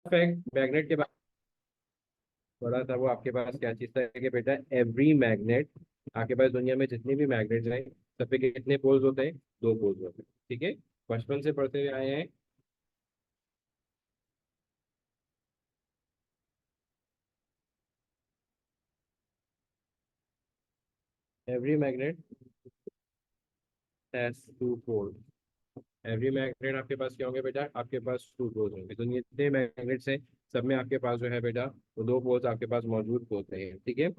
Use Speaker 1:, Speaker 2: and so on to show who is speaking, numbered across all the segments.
Speaker 1: Fact magnet के बारे में पढ़ा था, वो आपके पास क्या चीज था कि बेटा एवरी मैग्नेट, आपके पास दुनिया में जितने भी मैग्नेट्स हैं सब पे कितने पोल्स होते हैं? दो पोल्स होते हैं, ठीक है। बचपन से पढ़ते हुए आए हैं। Every magnet has two poles. Every magnet आपके पास क्या होंगे बेटा? आपके पास टू पोल्स होंगे। तो जितने मैग्नेट्स हैं सब में आपके पास जो है बेटा वो दो पोल्स आपके पास मौजूद होते हैं, ठीक है।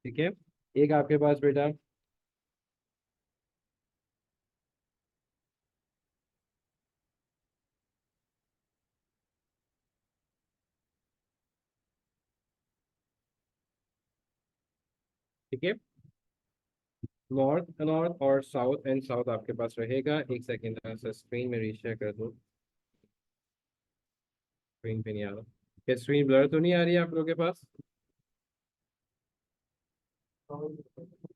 Speaker 1: ठीक है। एक आपके पास बेटा, ठीक है, नॉर्थ नॉर्थ और साउथ एंड साउथ आपके पास रहेगा। एक सेकेंड स्क्रीन में रीशेयर कर दूँ। स्क्रीन पे नहीं आ रहा। क्या स्क्रीन ब्लर तो नहीं आ रही है आप लोगों के पास?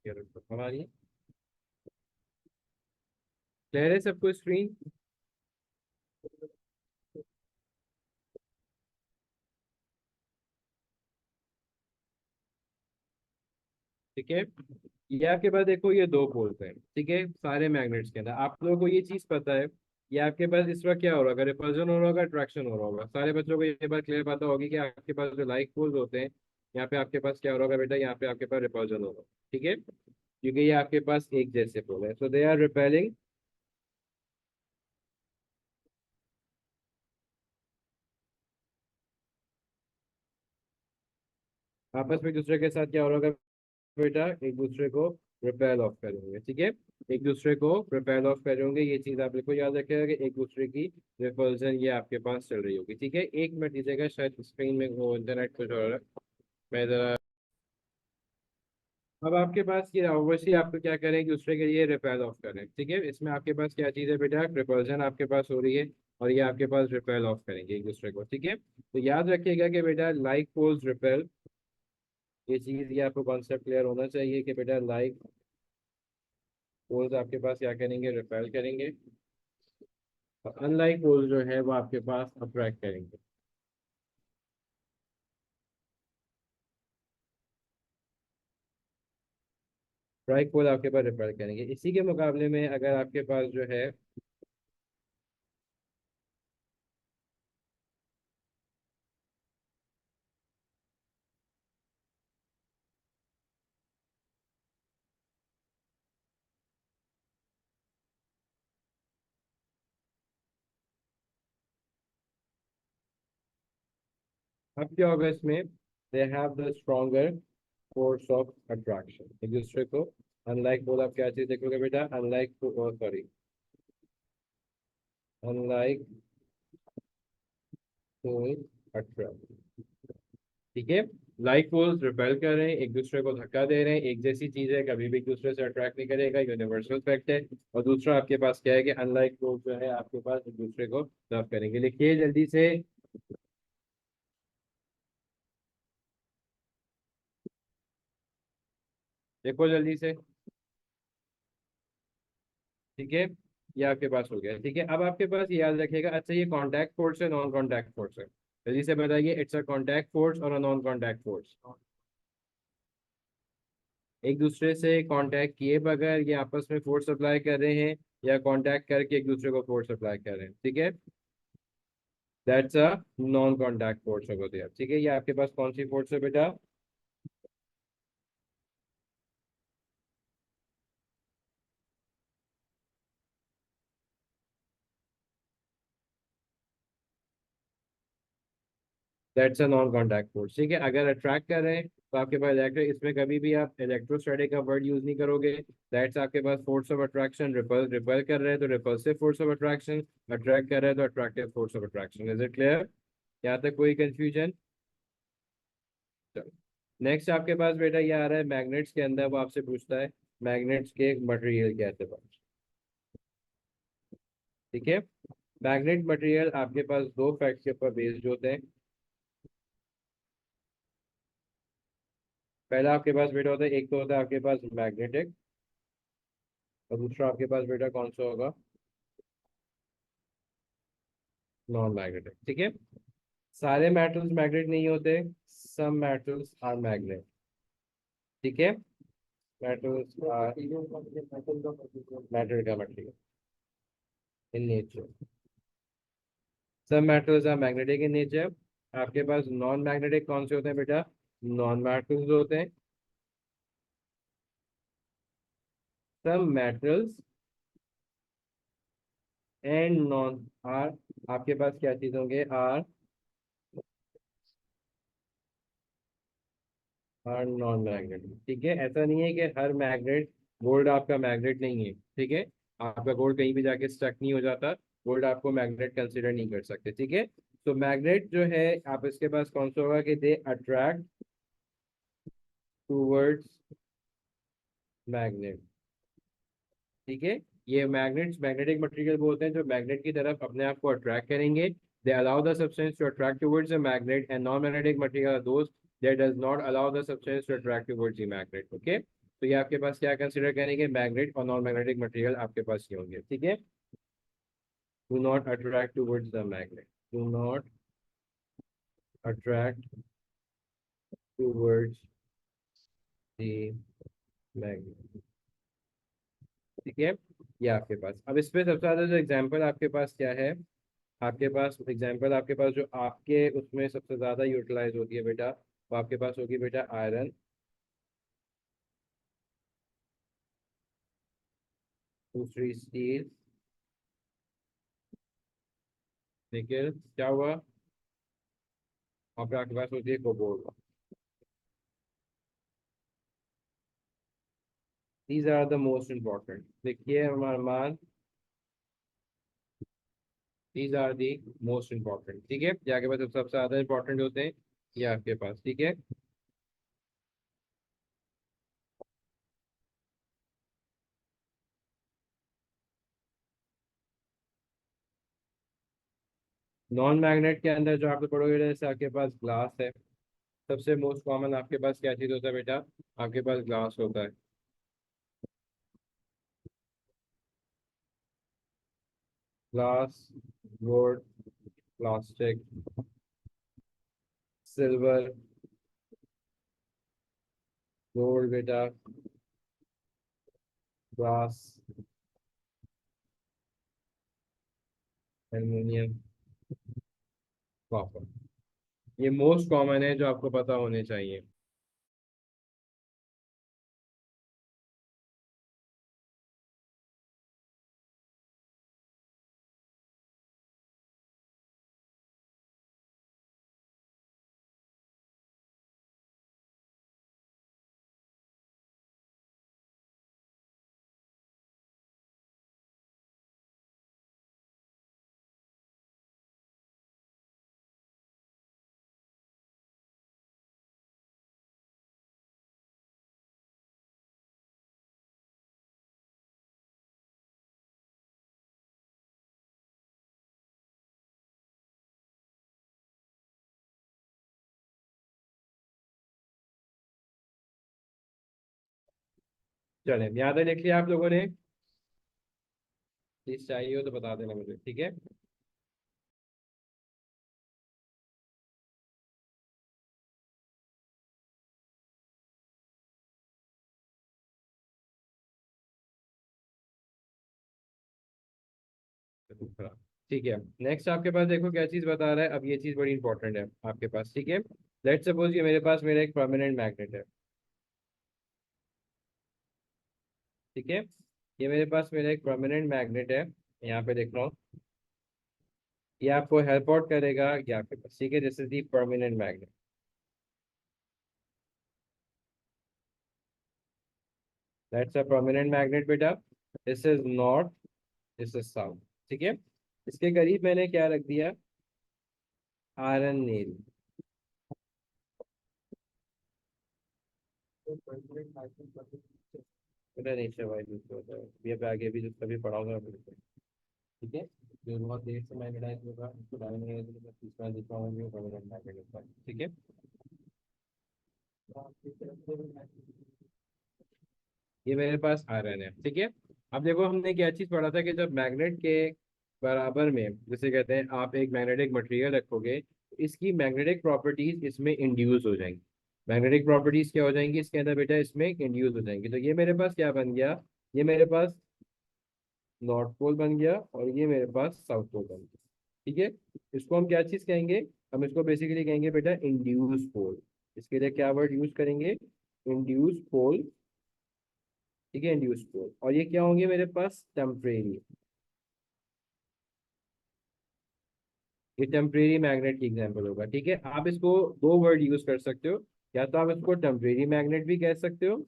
Speaker 1: ये रखो, हमारी क्लियर है सबको स्क्रीन? ठीक है। ये आपके पास देखो ये दो पोल्स हैं, ठीक है, सारे मैग्नेट्स के अंदर। आप लोगों को ये चीज पता है ये आपके पास इस वक्त क्या हो रहा होगा? रिपल्जन हो रहा होगा, अट्रैक्शन हो रहा होगा। सारे बच्चों को ये बात क्लियर पता होगी कि आपके पास जो लाइक पोल्स होते हैं यहाँ पे आपके पास क्या हो रहा होगा बेटा? यहाँ पे आपके पास रिपल्जन होगा, ठीक है, क्योंकि ये आपके पास एक जैसे पोल है, सो दे आर रिपेलिंग। आपस में एक दूसरे के साथ क्या हो रहा होगा बेटा? एक दूसरे को रिपेल ऑफ करेंगे, ठीक है, एक दूसरे को रिपेल ऑफ करेंगे। ये चीज आप लोग को याद रखिएगा कि एक दूसरे की रिपल्सन ये आपके पास चल रही होगी, ठीक है। एक मिनट दीजिएगा, शायद स्क्रीन में वो इंटरनेट कुछ हो रहा है। मैं जरा, अब आपके पास ये ऑब्वियसली आपको क्या करें? एक दूसरे के लिए रिपेल ऑफ करें, ठीक है। इसमें आपके पास क्या चीज़ है बेटा? रिपल्सन आपके पास हो रही है और ये आपके पास रिपेल ऑफ करेंगे एक दूसरे को, ठीक है। तो याद रखिएगा कि बेटा लाइक पोल्स रिपेल, ये चीज़ ये आपको कॉन्सेप्ट क्लियर होना चाहिए कि बेटा लाइक पोल्स आपके पास क्या करेंगे? रिपेल करेंगे। अनलाइक पोल जो है वो आपके पास अट्रैक्ट करेंगे। ट्राइक पोल आपके पास रिपेल करेंगे। इसी के मुकाबले में अगर आपके पास जो है अब क्या होगा इसमें? They have the stronger force of attraction एक दूसरे को। अनलाइक पोल आप क्या चीज देखोगे बेटा? Unlike, sorry, unlike pole attract, ठीक है। लाइक पोल्स रिपेल कर रहे हैं, एक दूसरे को धक्का दे रहे हैं, एक जैसी चीज है, कभी भी एक दूसरे से अट्रैक्ट नहीं करेगा, यूनिवर्सल फैक्ट है। और दूसरा आपके पास क्या है कि अनलाइक पोल्स जो है आपके पास एक दूसरे को लव करेंगे। लिखिए जल्दी से, देखो जल्दी से, ठीक है। ये आपके पास हो गया, ठीक है। अब आपके पास ये याद रखिएगा, अच्छा ये कॉन्टैक्ट फोर्स है, नॉन कॉन्टैक्ट फोर्स है? जल्दी से बताइए, इट्स अ कॉन्टैक्ट फोर्स और अ नॉन कॉन्टैक्ट फोर्स? एक दूसरे से कांटेक्ट किए बगैर ये आपस में फोर्स अप्लाई कर रहे हैं या कांटेक्ट करके एक दूसरे को फोर्स अप्लाई कर रहे हैं, ठीक है, that's a non contact force over there, ठीक है। ये आपके पास कौन सी फोर्स है बेटा? That's a non contact force, ठीक है। अगर अट्रैक्ट कर रहे हैं तो आपके पास इलेक्ट्रो, इसमें कभी भी आप इलेक्ट्रोस्टैटिक का वर्ड यूज नहीं करोगे। दैट्स आपके पास force of attraction. Repel repel कर रहे हैं तो repulsive force of attraction, attract कर रहे हैं तो attractive force of attraction. Is it clear? यहाँ तक कोई कंफ्यूजन? चलो, नेक्स्ट आपके पास बेटा ये आ रहा है मैग्नेट्स के अंदर, वो आपसे पूछता है मैग्नेट्स के मटेरियल कैसे बने, ठीक है। मैग्नेट मटेरियल आपके पास दो फैक्ट के ऊपर बेस्ड होते हैं। पहला आपके पास बेटा होता है, एक तो होता है आपके पास मैग्नेटिक, और दूसरा आपके पास बेटा कौन सा होगा, नॉन मैग्नेटिक। ठीक है, सारे मेटल्स मैग्नेट नहीं होते, सम मेटल्स आर मैग्नेट। ठीक है, मेटल्स आर मैटर का मटेरियल इन नेचर, सब metals are magnetic in nature. आपके पास नॉन मैग्नेटिक कौन से होते हैं बेटा, नॉन मेटल्स होते हैं। सब मेटल्स एंड नॉन आर, आपके पास क्या चीज होंगे, आर नॉन मैग्नेटिक। ठीक है, ऐसा नहीं है कि हर मैग्नेट, गोल्ड आपका मैग्नेट नहीं है। ठीक है, आपका गोल्ड कहीं भी जाके स्टक नहीं हो जाता, गोल्ड आपको मैग्नेट कंसिडर नहीं कर सकते। ठीक है, तो मैग्नेट जो है आप इसके पास कौन सा होगा कि दे अट्रैक्ट टूवर्ड्स मैग्नेट। ठीक है, ये मैग्नेट्स मैग्नेटिक मटेरियल बोलते हैं जो मैग्नेट की तरफ अपने आप को अट्रैक्ट करेंगे। They allow the substance to attract towards the magnet, and non magnetic material those that does not allow the substance to attract towards the magnet. Okay, तो ये आपके पास क्या कंसिडर करेंगे, मैग्नेट और नॉन मैग्नेटिक मटेरियल आपके पास ये होंगे। ठीक है, do not attract towards the magnet, do not attract towards the magnet. ठीक है, ये आपके पास, अब इस पे सबसे ज्यादा जो एग्जांपल आपके पास क्या है, आपके पास एग्जांपल, आपके पास जो आपके उसमें सबसे ज्यादा यूटिलाइज होती है बेटा, वो आपके पास होगी बेटा आयरन, दूसरी स्टील, निकेल, क्या हुआ, और फिर आपके पास होती है cobalt. These are the most important, देखिए हमारा मान, these are the most important. ठीक है, ये आपके पास सबसे ज्यादा इंपॉर्टेंट होते हैं, ये आपके पास। ठीक है, नॉन मैग्नेट के अंदर जो आपको पढ़ोगे, जैसे आपके पास ग्लास है, सबसे मोस्ट कॉमन आपके पास क्या चीज होता है बेटा, आपके पास ग्लास होता है। Glass, would, plastic, silver, gold बेटा, ग्लास, एल्यूमिनियम, कॉपर, ये मोस्ट कॉमन है जो आपको पता होने चाहिए। चलें, याद है, लिख लिया आप लोगों ने, चीज चाहिए हो तो बता देना मुझे। ठीक है, दूसरा। ठीक है, नेक्स्ट आपके पास देखो क्या चीज बता रहा है, अब ये चीज बड़ी इंपॉर्टेंट है आपके पास। ठीक है, लेट्स सपोज ये मेरे पास मेरा एक परमानेंट मैग्नेट है। ठीक है, ये मेरे पास मेरा एक परमानेंट मैग्नेट है, यहाँ पे देख रहा हूँ, ये आपको हेल्प आउट करेगा ये आपके पास। ठीक है, this is the permanent magnet, that's a permanent magnet बेटा। This is north, this is south. ठीक है, इसके करीब मैंने क्या रख दिया, आयरन नेल। पता नहीं भाई दूसरा होता है, ये पे आगे भी जो कभी पढ़ा होगा बिल्कुल। ठीक है, जो बहुत देर से मैग्नेटाइज होगा उसको डालने में तीसरा दिखा होंगे परमानेंट मैग्नेट होता है। ठीक है, ये मेरे पास आयरन है, ठीक है। अब देखो हमने क्या चीज पढ़ा था कि जब मैग्नेट के बराबर में, जैसे कहते हैं आप एक मैग्नेटिक मटेरियल रखोगे तो इसकी मैग्नेटिक प्रॉपर्टीज इसमें इंड्यूस हो जाएंगी। मैग्नेटिक प्रॉपर्टीज क्या हो जाएंगी इसके अंदर बेटा, इसमें इंड्यूस हो जाएंगी। तो ये मेरे पास क्या बन गया, ये मेरे पास नॉर्थ पोल बन गया और ये मेरे पास साउथ पोल बन गया, ठीक है। इसको हम क्या चीज कहेंगे, हम इसको बेसिकली कहेंगे बेटा इंड्यूस पोल। इसके लिए क्या वर्ड यूज करेंगे, इंड्यूस पोल, ठीक है, इंड्यूस पोल। और ये क्या होंगे मेरे पास, टेम्परेरी, ये टेम्परेरी मैग्नेट की एग्जांपल होगा, ठीक है। आप इसको दो वर्ड यूज कर सकते हो, या तो आप इसको टेम्परेरी मैग्नेट भी कह सकते हो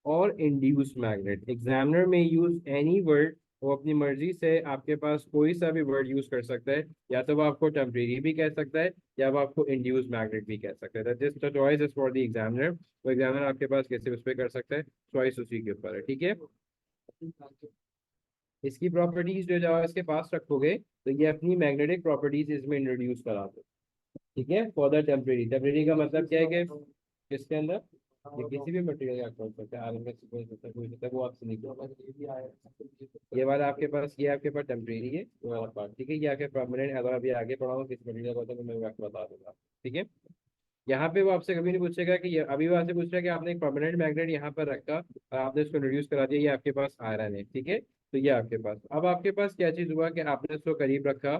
Speaker 1: और इंड्यूस मैग्नेट। एग्जामिनर में यूज एनी वर्ड, वो अपनी मर्जी से आपके पास कोई सा भी वर्ड यूज कर सकता है, या तो वो आपको टेम्परेरी भी कह सकता है या वो आपको इंड्यूस मैग्नेट भी कह सकता है। This the choice is for the examiner. तो एग्जामिनर आपके पास कैसे उस पर कर सकता है, चॉइस उसी के ऊपर है, ठीक है। इसकी प्रॉपर्टीज जो जो इसके पास रखोगे तो ये अपनी मैग्नेटिक प्रॉपर्टीज इसमें इंट्रोड्यूस करा दो, ठीक है। फॉर द टेम्परेरी, टेम्परेरी का मतलब क्या है कि किसके अंदर, ये किसी भी मटेरियल का हो सकता है, आयरन का कोई सकता है, कोई सकता है, वो आपसे नहीं कर। ये वाला आपके पास, ये आपके पास टेम्परेरी है ये वाला पार्ट, ठीक है। ये आके परमानेंट, अगर अभी आगे पढ़ाऊंगा किस मटेरियल का होता है तो मैं आपको बता दूंगा, ठीक है। यहाँ पे वो आपसे कभी नहीं पूछेगा कि ये, अभी वो आपसे पूछ रहा है कि आपने एक परमानेंट मैग्नेट यहाँ पर रखा और आपने इसको रिड्यूस करा दिया, ये आपके पास आयरन है, ठीक है। तो ये आपके पास, अब आपके पास क्या चीज हुआ कि आपने इसको करीब रखा,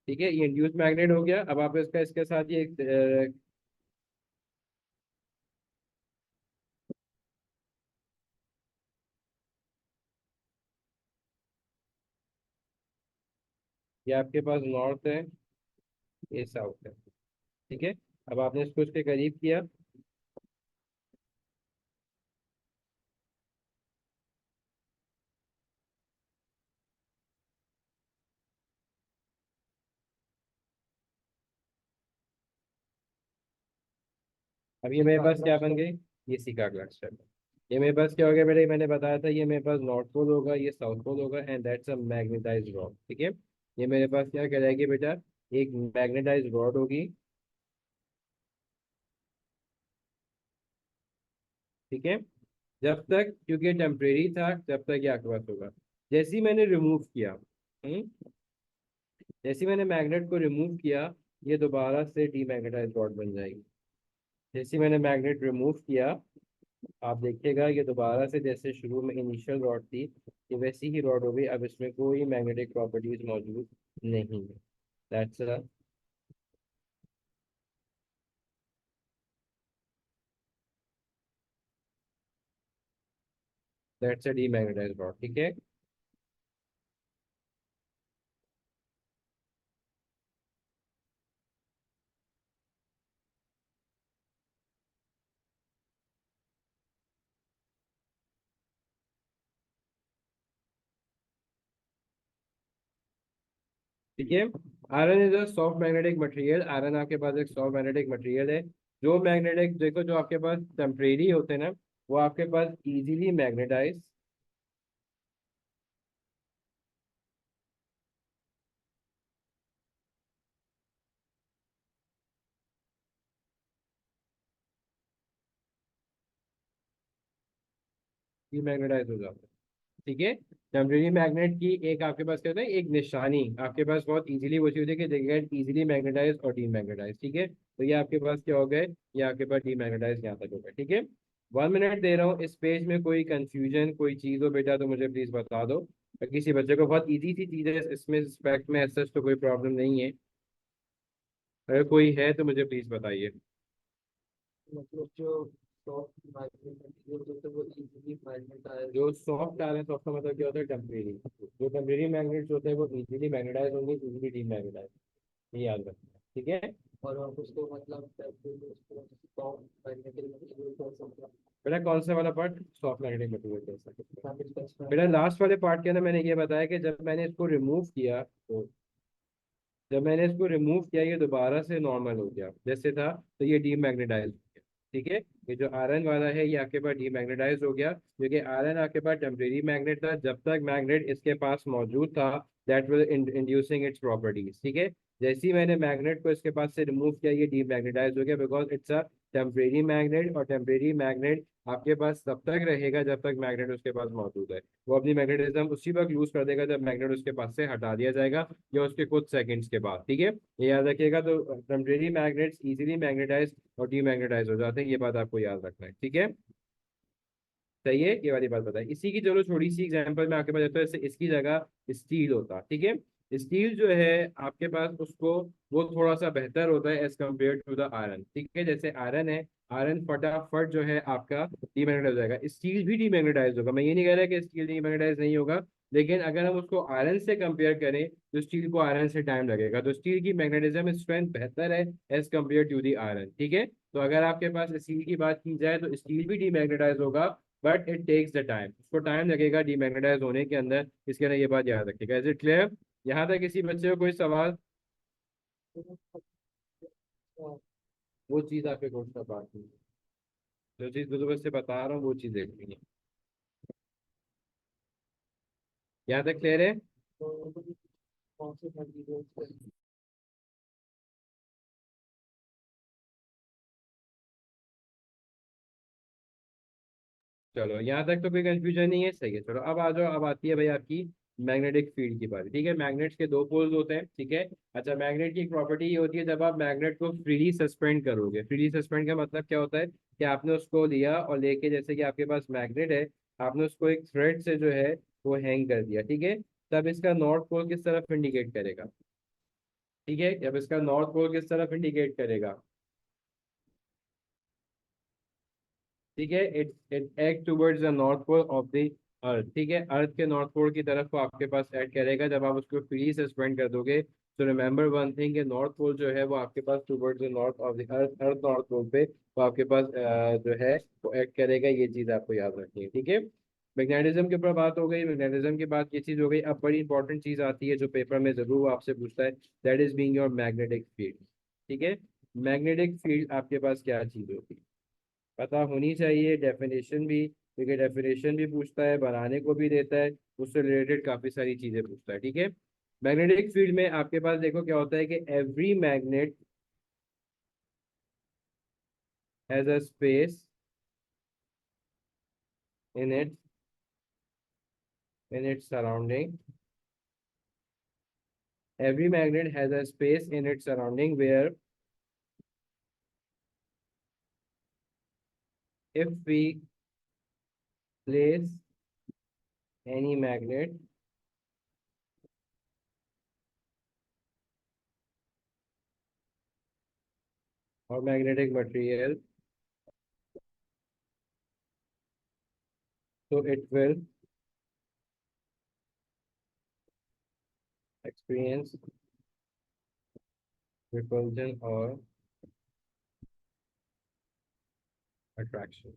Speaker 1: ठीक है, ये इंड्यूस मैग्नेट हो गया। अब आप इसका इसके साथ ये ये आपके पास नॉर्थ है, ये साउथ है, ठीक है। अब आपने इसको इसके करीब किया, अब ये मेरे पास क्या बन गई, ये सिका क्लस्टर। ये मेरे पास क्या हो गया बेटा, मैंने बताया था ये मेरे पास नॉर्थ पोल होगा, ये साउथ पोल होगा, and that's a magnetised rod, ठीक है। ये मेरे पास क्या कहलाएगी बेटा, एक मैग्नेटाइज्ड रॉड होगी, ठीक है। जब तक, क्योंकि टेम्परेरी था, जब तक ये आपके पास होगा। जैसे ही मैंने रिमूव किया, जैसे ही मैंने मैग्नेट को रिमूव किया, ये दोबारा से डीमैग्नेटाइज्ड रॉड बन जाएगी। जैसे ही मैंने मैग्नेट रिमूव किया, आप देखिएगा ये दोबारा से, जैसे शुरू में इनिशियल रॉड थी, ये वैसी ही रॉड हो गई। अब इसमें कोई मैग्नेटिक प्रॉपर्टीज मौजूद नहीं है। That's a that's a demagnetised rod, ठीक है। ठीक है, iron is a soft magnetic material. Iron आपके पास एक सॉफ्ट मैग्नेटिक मटेरियल है। जो मैग्नेटिक देखो, जो आपके पास टेम्परेरी होते हैं ना, वो आपके पास इजीली मैग्नेटाइज, डीमैग्नेटाइज हो जाते हैं, ठीक है। टेम्परेरी मैग्नेट की एक आपके पास क्या होता है, एक निशानी आपके पास बहुत इजीली वो चीज होती है कि दे गेट इजीली मैग्नेटाइज और डीमैग्नेटाइज, ठीक है। तो ये आपके पास क्या हो गए, ये आपके पास डीमैग्नेटाइज यहाँ तक हो गए, ठीक है। 1 मिनट दे रहा हूँ, इस पेज में कोई कंफ्यूजन कोई चीज़ हो बेटा तो मुझे प्लीज बता दो। किसी बच्चे को बहुत इजी सी चीज़ है इसमें, स्पेक्ट में ऐसा तो कोई प्रॉब्लम नहीं है, अगर कोई है तो मुझे प्लीज बताइए।
Speaker 2: मतलब जो सॉफ्ट मैग्नेट होते हैं वो इजीली मैग्नेटाइज।
Speaker 1: जो सॉफ्ट आयरन, सॉफ्ट का मतलब क्या होता है, टेम्परेरी। जो टेम्परेरी मैग्नेट्स होते हैं वो इजीली मैग्नेटाइज होंगे, इजीली डीमैग्नेटाइज, ये याद रखना, ठीक है।
Speaker 2: और आप उसको मतलब सॉफ्ट मैग्नेटिक मटेरियल कह सकते हैं।
Speaker 1: बेटा कौन सा वाला पार्ट, सॉफ्ट मैग्नेटिक मटेरियल कैसा है?
Speaker 2: मैग्नेट का स्ट्रेंथ।
Speaker 1: बेटा लास्ट वाले पार्ट के अंदर मैंने ये बताया कि जब मैंने इसको रिमूव किया तो, जब मैंने इसको रिमूव किया ये दोबारा से नॉर्मल हो गया जैसे था, तो ये डीमैग्नेटाइज हो गया, ठीक है। ये जो आयरन वाला है ये आपके पास डीमैग्नेटाइज हो गया, क्योंकि आयरन आपके पास टेम्परेरी मैग्नेट था, जब तक मैग्नेट इसके पास मौजूद था that will inducing its properties, ठीक है। जैसे ही मैंने मैग्नेट को इसके पास से रिमूव किया, ये डीमैग्नेटाइज हो गया, because it's a temporary magnet, और टेम्परेरी मैग्नेट आपके पास तब तक रहेगा जब तक मैग्नेट उसके पास मौजूद है। वो अपनी मैग्नेटिज्म उसी वक्त लूज कर देगा जब मैग्नेट उसके पास से हटा दिया जाएगा, या उसके कुछ सेकंड्स के बाद, ठीक है। ये याद रखिएगा। तो टेम्परेरी मैग्नेट्स इजीली मैग्नेटाइज और डीमैग्नेटाइज हो जाते हैं, ये बात आपको याद रखना है, ठीक है। सही है, ये वाली बात बताई। इसी की चलो थोड़ी सी एग्जांपल मैं आपके पास देता हूँ। जैसे इसकी जगह स्टील होता, ठीक है। स्टील जो है आपके पास उसको, वो थोड़ा सा बेहतर होता है as compare to the iron, ठीक है। जैसे आयरन है, आयरन फटाफट जो है आपका डीमैग्नेटाइज हो जाएगा, स्टील भी डीमैग्नेटाइज होगा। मैं ये नहीं कह रहा कि स्टील डीमैग्नेटाइज नहीं होगा, लेकिन अगर हम उसको आयरन से कंपेयर करें तो स्टील को आयरन से टाइम लगेगा। तो स्टील की मैग्नेटिज्म स्ट्रेंथ बेहतर है as compare to the iron, ठीक है। तो अगर आपके पास स्टील की बात की जाए तो स्टील भी डीमैग्नेटाइज होगा, but it takes the time, उसको टाइम लगेगा डीमैग्नेटाइज होने के अंदर। इसके अंदर ये बात याद रखिएगा। Is it clear? यहाँ तक किसी बच्चे को कोई सवाल? वो चीज़ आपके कोर्स का बात नहीं है। जो चीज़ बुजुर्ग से बता रहा हूँ वो चीज़ देखनी है। यहाँ तक क्लियर है?
Speaker 2: कौन से मटेरियल
Speaker 1: चलो यहाँ तक तो कोई कंफ्यूजन नहीं है, सही है। चलो अब आ जाओ, अब आती है भाई आपकी मैग्नेटिक फील्ड की बात, ठीक है। मैग्नेट्स के दो पोल्स होते हैं, ठीक है। अच्छा, मैग्नेट की एक प्रॉपर्टी ये होती है, जब आप मैग्नेट को फ्रीली सस्पेंड करोगे, फ्रीली सस्पेंड का मतलब क्या होता है कि आपने उसको लिया और लेके, जैसे कि आपके पास मैग्नेट है, आपने उसको एक थ्रेड से जो है वो हैंग कर दिया, ठीक है। तब इसका नॉर्थ पोल किस तरफ इंडिकेट करेगा, ठीक है। अब इसका नॉर्थ पोल किस तरफ इंडिकेट करेगा, ठीक है। It it act towards the north pole of the earth, ठीक है। अर्थ के नॉर्थ पोल की तरफ वो आपके पास एक्ट करेगा जब आप उसको फ्री सस्पेंड कर दोगे। तो remember one thing, north pole जो है वो आपके पास towards the north of the earth, earth north pole पे वो आपके पास जो है वो एक्ट करेगा। ये चीज आपको याद रखनी है, ठीक है। मैग्नेटिज्म के ऊपर बात हो गई, मैग्नेटिज्म के बाद ये चीज हो गई। अब बड़ी इंपॉर्टेंट चीज आती है जो पेपर में जरूर वो आपसे पूछता है, that is being your magnetic field, ठीक है। मैग्नेटिक फील्ड आपके पास क्या चीज होती है, पता होनी चाहिए। डेफिनेशन भी, क्योंकि डेफिनेशन भी पूछता है, बनाने को भी देता है, उससे रिलेटेड काफी सारी चीजें पूछता है, ठीक है। मैग्नेटिक फील्ड में आपके पास देखो क्या होता है कि every magnet has a space in it, in its surrounding. Every magnet has a space in its surrounding where if we place any magnet or magnetic material, so it will experience repulsion or attraction,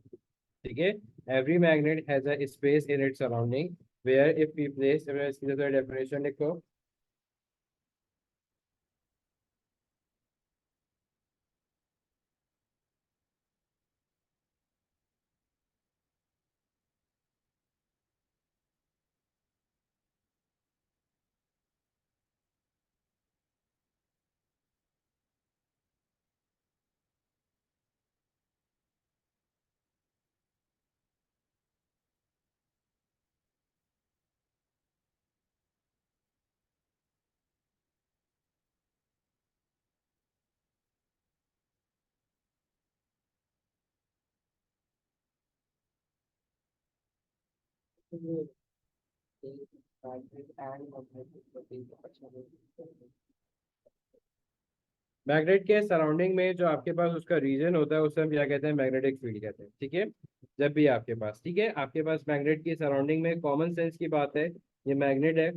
Speaker 1: ठीक है। Every magnet has a space in its surrounding where if we place, इसकी जगह definition लिखो। Magnet के surrounding में जो आपके पास उसका रीजन होता है उसे हम क्या कहते हैं, मैग्नेटिक फील्ड कहते हैं, ठीक है। जब भी आपके पास, ठीक है, आपके पास मैग्नेट की सराउंडिंग में कॉमन सेंस की बात है, ये मैग्नेट है,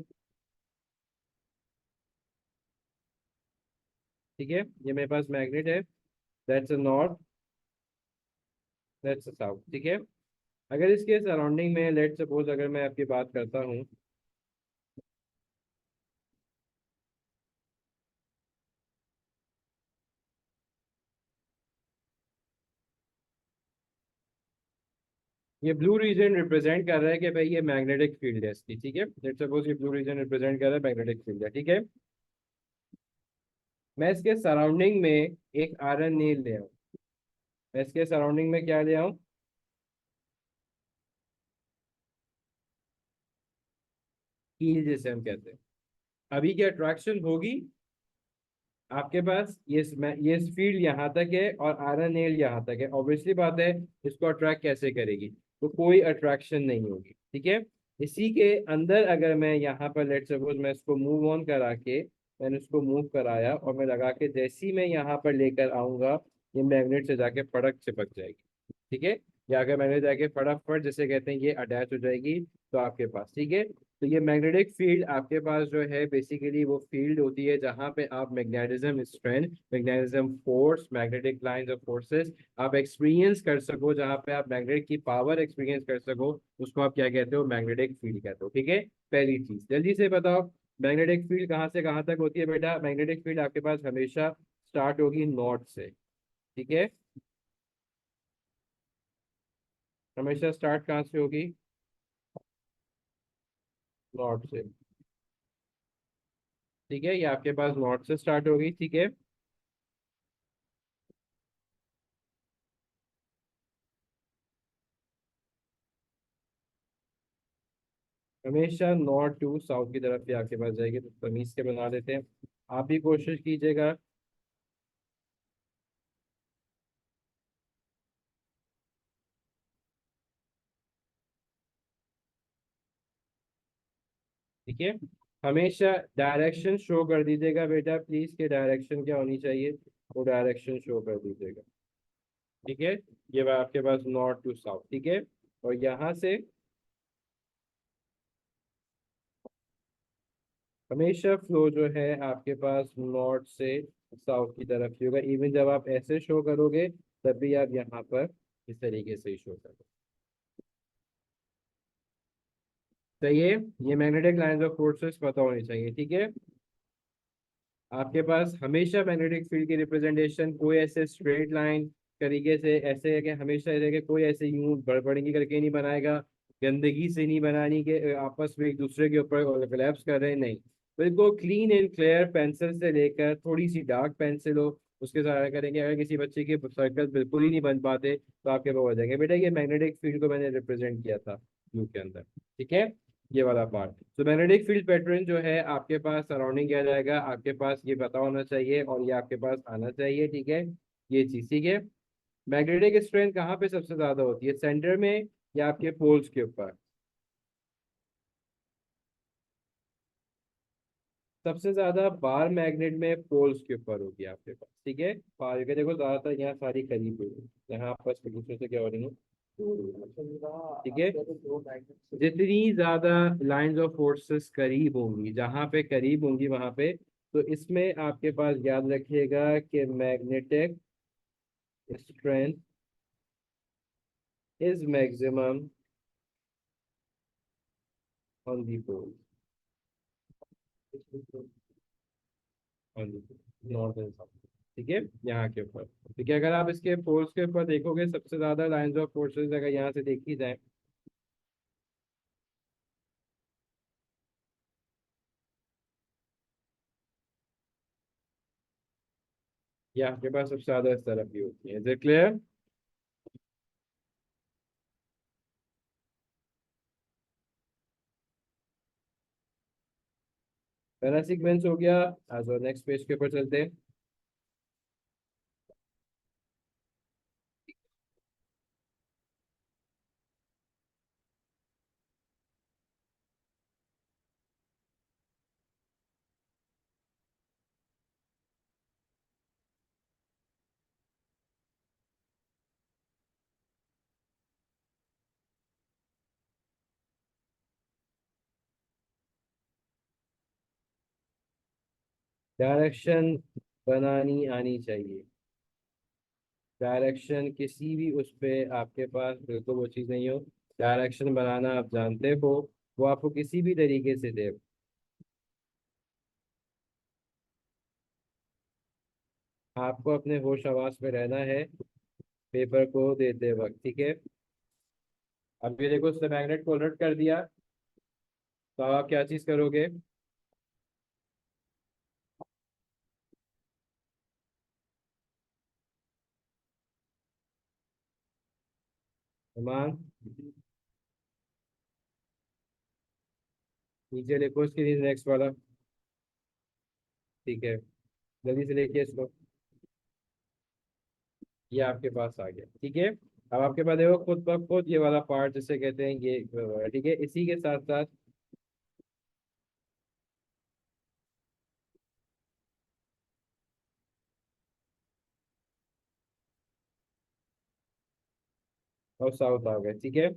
Speaker 1: ठीक है। ये मेरे पास मैग्नेट है, that's a north, that's a south, ठीक है। अगर इसके सराउंडिंग में लेट सपोज अगर मैं आपकी बात करता हूँ, ये ब्लू रीजन रिप्रेजेंट कर रहा है कि भाई ये मैग्नेटिक फील्ड है इसकी, ठीक है। लेट्स सपोज ये ब्लू रीजन रिप्रेजेंट कर रहा है मैग्नेटिक फील्ड है, ठीक है। मैं इसके सराउंडिंग में एक आयरन नील ले आऊँ। मैं इसके सराउंडिंग में क्या ले आऊँ? हील जिसे हम कहते हैं। अभी क्या अट्रैक्शन होगी आपके पास? ये फील्ड यहाँ तक है और आयरन नेल यहाँ तक है, ऑब्वियसली बात है। इसको अट्रैक्ट कैसे करेगी? तो कोई अट्रैक्शन नहीं होगी, ठीक है। इसी के अंदर अगर मैं यहाँ पर लेट सपोज मैं इसको मूव ऑन करा के, मैंने इसको मूव कराया और मैं लगा के जैसे ही मैं यहाँ पर लेकर आऊंगा, ये मैग्नेट से जाके फटक चिपक जाएगी, ठीक है। या अगर मैंने जाके फटाफट जैसे कहते हैं ये अटैच हो जाएगी तो आपके पास, ठीक है। तो ये मैग्नेटिक फील्ड आपके पास जो है बेसिकली वो फील्ड होती है जहाँ पे आप magnetism strength, magnetism force, magnetic lines of forces आप एक्सपीरियंस कर सको, जहाँ पे आप मैग्नेट की पावर एक्सपीरियंस कर सको, उसको आप क्या कहते हो? मैग्नेटिक फील्ड कहते हो, ठीक है। पहली चीज जल्दी से बताओ, मैग्नेटिक फील्ड कहाँ से कहाँ तक होती है बेटा? मैग्नेटिक फील्ड आपके पास हमेशा स्टार्ट होगी नॉर्थ से, ठीक है। हमेशा स्टार्ट कहाँ से होगी? नॉर्थ से, ठीक है। ये आपके पास नॉर्थ से स्टार्ट होगी, ठीक है। हमेशा नॉर्थ टू साउथ की तरफ ही आपके पास जाएगी, तो तमीज के बना देते हैं। आप भी कोशिश कीजिएगा। ठीक है। हमेशा डायरेक्शन शो कर दीजिएगा बेटा प्लीज, के डायरेक्शन क्या होनी चाहिए, वो डायरेक्शन शो कर दीजिएगा, ठीक है। ये आपके पास नॉर्थ टू साउथ, ठीक है। और यहाँ से हमेशा फ्लो जो है आपके पास नॉर्थ से साउथ की तरफ ही होगा। इवन जब आप ऐसे शो करोगे तब भी आप यहाँ पर इस तरीके से ही शो करोगे, सही है। ये मैग्नेटिक लाइंस ऑफ फोर्सेस पता होनी चाहिए, ठीक है। आपके पास हमेशा मैग्नेटिक फील्ड की रिप्रेजेंटेशन कोई ऐसे स्ट्रेट लाइन तरीके से ऐसे है कि हमेशा ऐसे कि कोई ऐसे यूं बड़बड़गी करके नहीं बनाएगा, गंदगी से नहीं बनानी कि आपस में एक दूसरे के ऊपर कोलैप्स कर रहे हैं, नहीं। बिल्कुल क्लीन एंड क्लियर पेंसिल से लेकर थोड़ी सी डार्क पेंसिल हो उसके साथ करेंगे। अगर किसी बच्चे के सर्कल बिल्कुल ही नहीं बन पाते तो आपके पास हो जाएंगे। बेटा ये मैग्नेटिक फील्ड को मैंने रिप्रेजेंट किया था ब्लू के अंदर, ठीक है। ये वाला पार्ट, तो मैग्नेटिक फील्ड पैटर्न जो है आपके पास सराउंडिंग किया जाएगा, आपके पास ये पता होना चाहिए और ये आपके पास आना चाहिए, ठीक है। ये चीज, ठीक है। मैग्नेटिक स्ट्रेंथ कहाँ पे सबसे ज्यादा होती है, सेंटर में या आपके पोल्स के ऊपर? सबसे ज्यादा बार मैग्नेट में पोल्स के ऊपर होगी आपके पास, ठीक है। बार के देखो ज्यादातर यहाँ सारी करीब हुई, यहाँ आपस में दूसरे से क्या हो रही है, ठीक है। जितनी ज्यादा लाइंस ऑफ फोर्सेस करीब होंगी, जहां पे करीब होंगी वहां पे, तो इसमें आपके पास याद रखिएगा कि magnetic strength is maximum on the pole, on the north and south, ठीक है। यहाँ के ऊपर, ठीक है। अगर आप इसके पोल्स के ऊपर देखोगे सबसे ज्यादा लाइंस ऑफ फोर्सेस अगर यहाँ से देखी जाए, ये आपके पास सबसे ज्यादा इस तरफ भी होती है। Is it clear? पहला सीक्वेंस हो गया। आज और नेक्स्ट पेज के ऊपर चलते हैं। डायरेक्शन बनानी आनी चाहिए। डायरेक्शन किसी भी उस पे आपके पास बिल्कुल वो चीज़ नहीं हो, डायरेक्शन बनाना आप जानते हो, वो आपको किसी भी तरीके से दे। आपको अपने होश हवास में रहना है पेपर को देते वक्त, ठीक है। अब ये देखो उसने मैग्नेट को उलट कर दिया, तो आप क्या चीज करोगे? मान नीचे देखो इसके नेक्स्ट वाला। ठीक है, जल्दी से देखिए इसको। ये आपके पास आ गया, ठीक है। अब आपके पास देखो खुद ब खुद ये वाला पार्ट जिसे कहते हैं ये, ठीक है। इसी के साथ साथ और साउथ आ गए, ठीक है।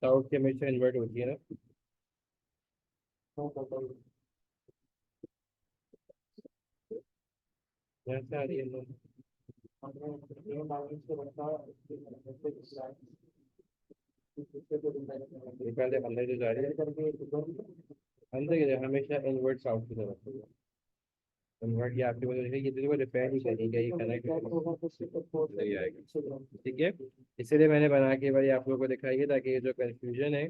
Speaker 1: साउथ की हमेशा इन्वर्ट होती है ना। यहाँ से आ रही है ना। ये पहले अंदर जो जा रही है, अंदर की तरफ हमेशा इन्वर्ट साउथ की तरफ होगा। इन्वर्ट ये आपकी वजह से ये देखो रिपेयर ही करेगा, ये कनेक्ट नहीं आएगा, ठीक है। इसीलिए मैंने बना के भाई आप लोगों को दिखाई है, ताकि ये जो कंफ्यूजन है।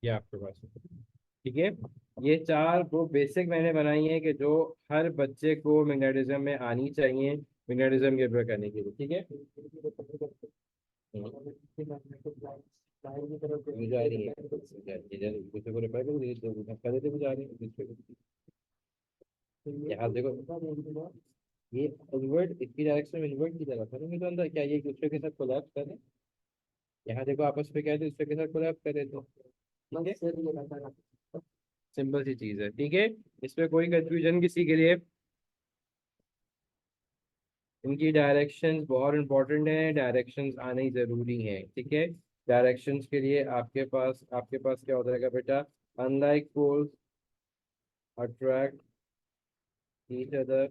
Speaker 1: ये आपके पास है, ठीक है। ये चार वो बेसिक मैंने बनाई है कि जो हर बच्चे को मैग्नेटिज्म में आनी चाहिए, मैग्नेटिज्म के ऊपर करने के लिए, ठीक है। ये जा रही है, दूसरे को रिपेयर कर दीजिए, तो धक्का देते हुए जा रही है दूसरे को। यहाँ देखो, ये इन्वर्ट इसकी डायरेक्शन में इन्वर्ट की तरफ है ना, तो अंदर क्या ये एक दूसरे के साथ कोलैप्स कर रहे हैं? यहाँ देखो आपस में क्या है, दूसरे के साथ कोलैप्स कर रहे थे, ठीक है। सिंपल सी चीज है, ठीक है। इसमें कोई कंफ्यूजन किसी के लिए? इनकी डायरेक्शंस बहुत इंपॉर्टेंट है, डायरेक्शंस आने ही जरूरी है, ठीक है। डायरेक्शंस के लिए आपके पास क्या होता है बेटा? Unlike poles attract each other.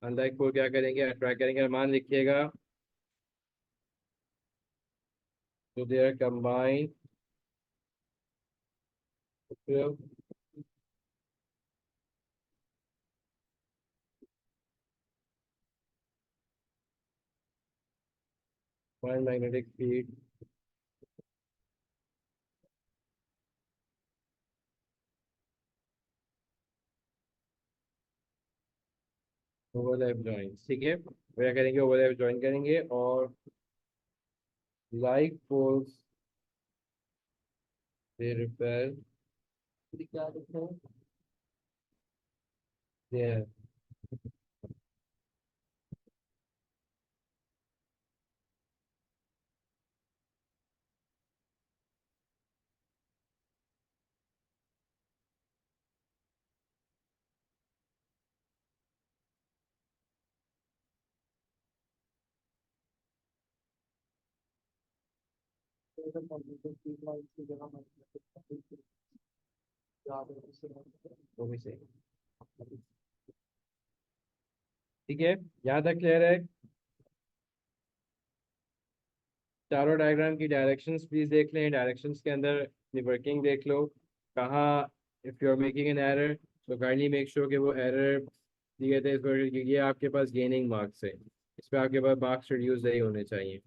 Speaker 1: Unlike pole क्या करेंगे? अट्रैक्ट करेंगे, मान लिखिएगा। तो they are combined 1 magnetic field overlap joint, ठीक है। वो क्या करेंगे? ओवरलैप जॉइन करेंगे और like poles they repel there. वो भी सही, ठीक है। यहाँ तक क्लियर है? चारों डायग्राम की डायरेक्शंस प्लीज देख लें, डायरेक्शंस के अंदर वर्किंग देख लो। कहाँ if you are making an error, तो काइंडली मेक श्योर कि वो एरर दिए थे इसको, ये आपके पास गेनिंग मार्क्स है, इस पर आपके पास मार्क्स रिड्यूस नहीं होने चाहिए।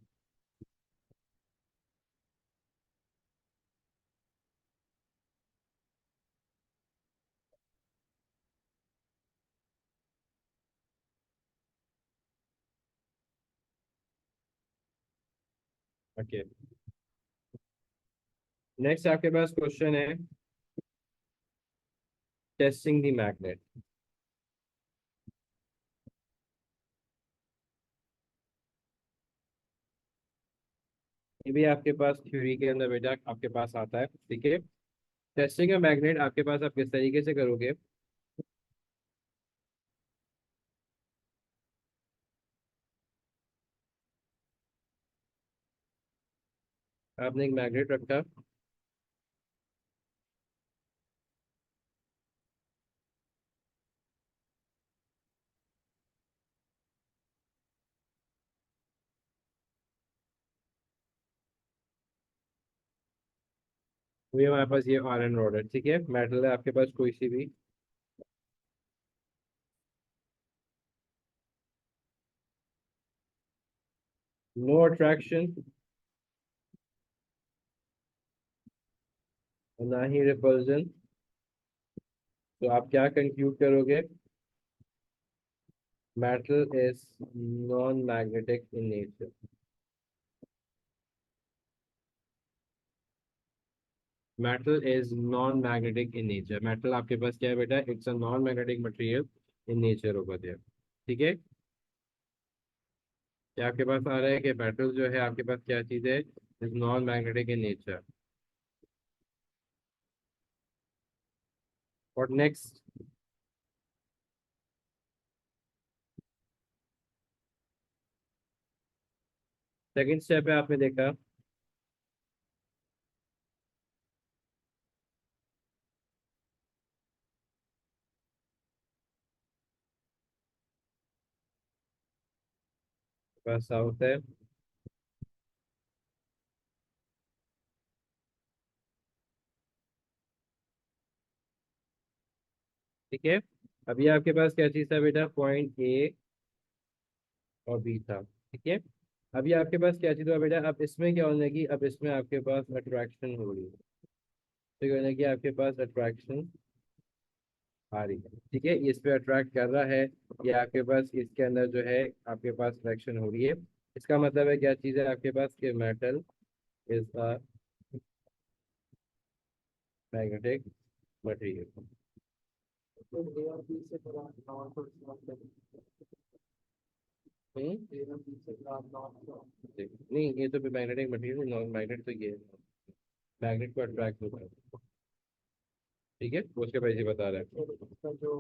Speaker 1: ओके, नेक्स्ट आपके पास क्वेश्चन है टेस्टिंग द मैग्नेट। ये भी आपके पास थ्योरी के अंदर बेटा आपके पास आता है, ठीक है। टेस्टिंग का मैग्नेट आपके पास आप किस तरीके से करोगे, आपने एक मैग्नेट रखा, वो हमारे पास ये आयरन रॉड है, ठीक है, मेटल है आपके पास कोई सी भी, नो अट्रैक्शन और ना ही रिपल्जन, तो आप क्या कंक्लूड करोगे, metal is non magnetic in nature. Metal is non magnetic in nature, metal आपके पास क्या है बेटा, it's a non magnetic material in nature over there, ठीक है। क्या आपके पास आ रहा है कि मेटल जो है आपके पास क्या चीज़ है, is non magnetic in nature. और नेक्स्ट सेकंड स्टेप है, आपने देखा बस साउथ है, ठीक है। अभी आपके पास क्या चीज़ था बेटा, पॉइंट ए और बी था, ठीक है। अभी आपके पास क्या चीज़ हुआ बेटा, अब इसमें क्या होने लगी, अब इसमें आपके पास अट्रैक्शन हो रही है, तो क्या होने लगी आपके पास अट्रैक्शन आ रही है, ठीक है, ये इस पे अट्रैक्ट कर रहा है, ये आपके पास इसके अंदर जो है आपके पास अट्रैक्शन हो रही है। इसका मतलब है क्या चीज़ है आपके पास कि metal is a magnetic material.
Speaker 2: तो ए और बी से बड़ा नॉन को सॉल्व करें। ए और बी से बड़ा नॉन
Speaker 1: नहीं, ये तो मैग्नेटिक मटेरियल, नॉन मैग्नेट तो ये मैग्नेट को अट्रैक्ट होता है, ठीक है, वो उसके पीछे बता रहा है।
Speaker 2: इसका जो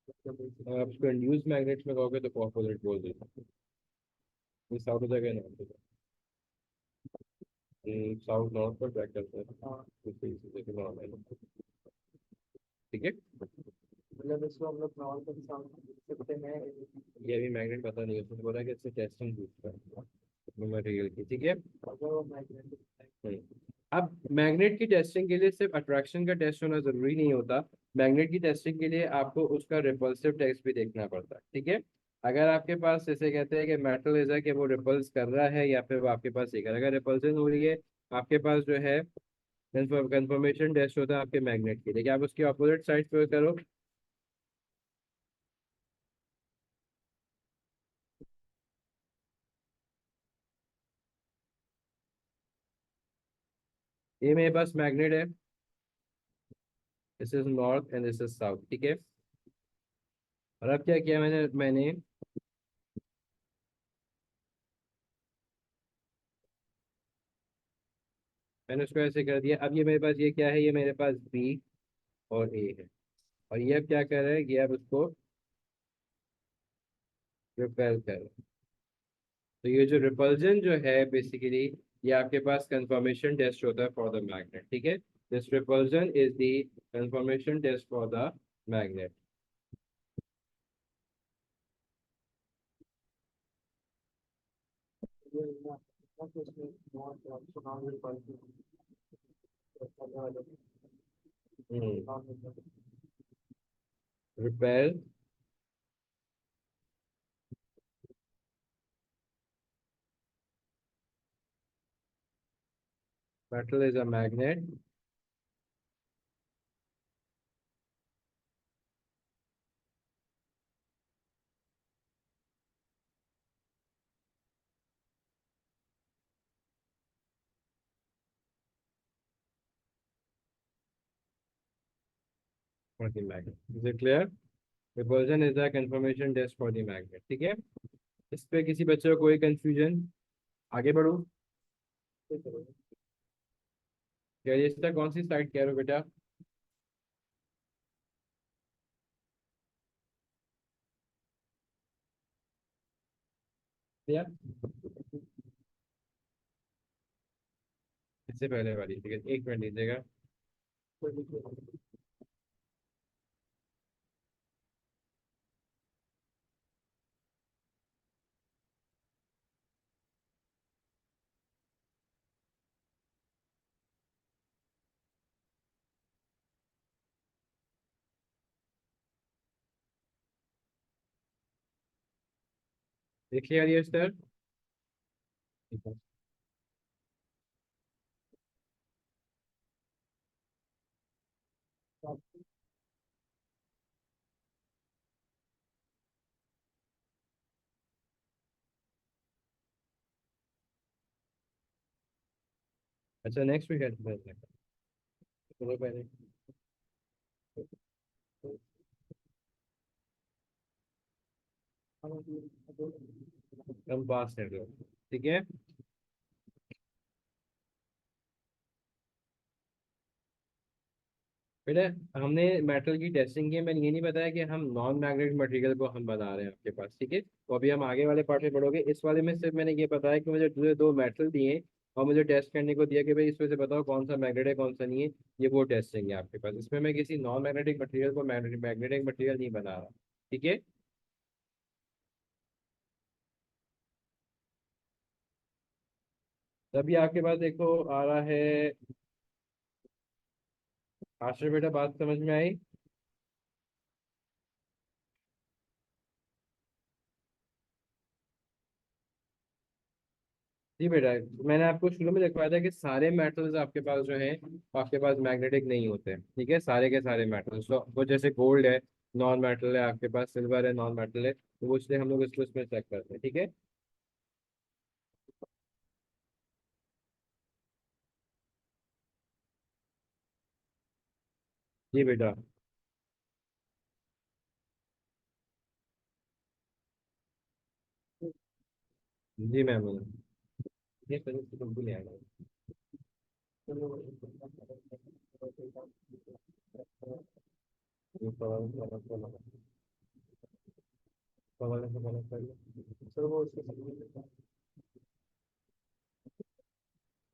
Speaker 2: मतलब
Speaker 1: अगर आप उसको इंड्यूस मैग्नेट में कहोगे तो ऑपोजिट बोल देगा, ये साउथ हो जाएगा नॉर्थ हो जाएगा, साउथ नॉर्थ को अट्रैक्ट करता है,
Speaker 2: हाँ,
Speaker 1: तो इसी से फिर नॉर्थ आएगा, ठीक है।
Speaker 2: मतलब इसको हम लोग नॉन को सामने लिख सकते हैं।
Speaker 1: ये अभी मैग्नेट पता नहीं है, उसने बोला कि इससे टेस्टिंग पूछता है मटेरियल की, ठीक है।
Speaker 2: अगर वो मैग्नेटिक
Speaker 1: हम्म। अब मैग्नेट की टेस्टिंग के लिए सिर्फ अट्रैक्शन का टेस्ट होना जरूरी नहीं होता, मैग्नेट की टेस्टिंग के लिए आपको उसका रिपल्सिव टेस्ट भी देखना पड़ता है, ठीक है। अगर आपके पास जैसे कहते हैं कि मेटल इज है कि वो रिपल्स कर रहा है या फिर वो आपके पास एक अगर रिपल्सन हो रही है, आपके पास जो है कंफर्मेशन टेस्ट होता है आपके मैग्नेट के लिए, कि आप उसके अपोजिट साइड पे करो, ये मेरे पास मैग्नेट है, this is north and this is south, ठीक है। और अब क्या किया मैंने मैंने मैंने उसको ऐसे कर दिया, अब ये मेरे पास ये क्या है, ये मेरे पास बी और ए है, और ये अब क्या कर रहा है, ये अब उसको रिपेल कर रहा है। तो ये जो रिपल्जन जो है बेसिकली, ये आपके पास कंफर्मेशन टेस्ट होता है फॉर द मैग्नेट, ठीक है। This repulsion is the confirmation test for the magnet.
Speaker 2: ये ना तो उसमें नॉन को सुनाने पर
Speaker 1: repel metal is a magnet. For the magnet, is it clear? Repulsion is a confirmation test for the magnet. ठीक है, इस पे किसी बच्चे को कोई कंफ्यूजन? आगे बढ़ो। क्या ये इसका कौन सी साइड कह रहे हो बेटा? या इससे पहले वाली? ठीक है, एक मिनट लीजिएगा। देखिए यार ये सर। अच्छा, नेक्स्ट वीक है चलो पहले कंपास कर लो। ठीक है, बेटा हमने मेटल की टेस्टिंग की है, मैंने ये नहीं बताया कि हम नॉन मैग्नेटिक मटेरियल को हम बना रहे हैं आपके पास। ठीक है, तो अभी हम आगे वाले पार्ट में बढ़ोगे। इस वाले में सिर्फ मैंने ये बताया कि मुझे दो मेटल दिए और मुझे टेस्ट करने को दिया कि भाई इसमें से बताओ कौन सा मैग्नेट है कौन सा नहीं है। ये वो टेस्टिंग है आपके पास। इसमें मैं किसी नॉन मैग्नेटिक मटेरियल को मैग्नेटिक मटेरियल नहीं बना रहा। ठीक है, तभी आपके पास देखो आ रहा है। आश्रय बेटा, बात समझ में आई? जी बेटा, मैंने आपको शुरू में दिखवाया था कि सारे मेटल्स आपके पास जो हैं आपके पास मैग्नेटिक नहीं होते हैं। ठीक है, सारे के सारे मेटल्स तो वो जैसे गोल्ड है नॉन मेटल है, आपके पास सिल्वर है नॉन मेटल है, तो वो इसलिए हम लोग इसको इसमें चेक करते हैं। ठीक है, जी बेटा। जी मैम। ये सर इसको तुमको ले आना है। ये सवाल से गलत कर लो। सर वो उसके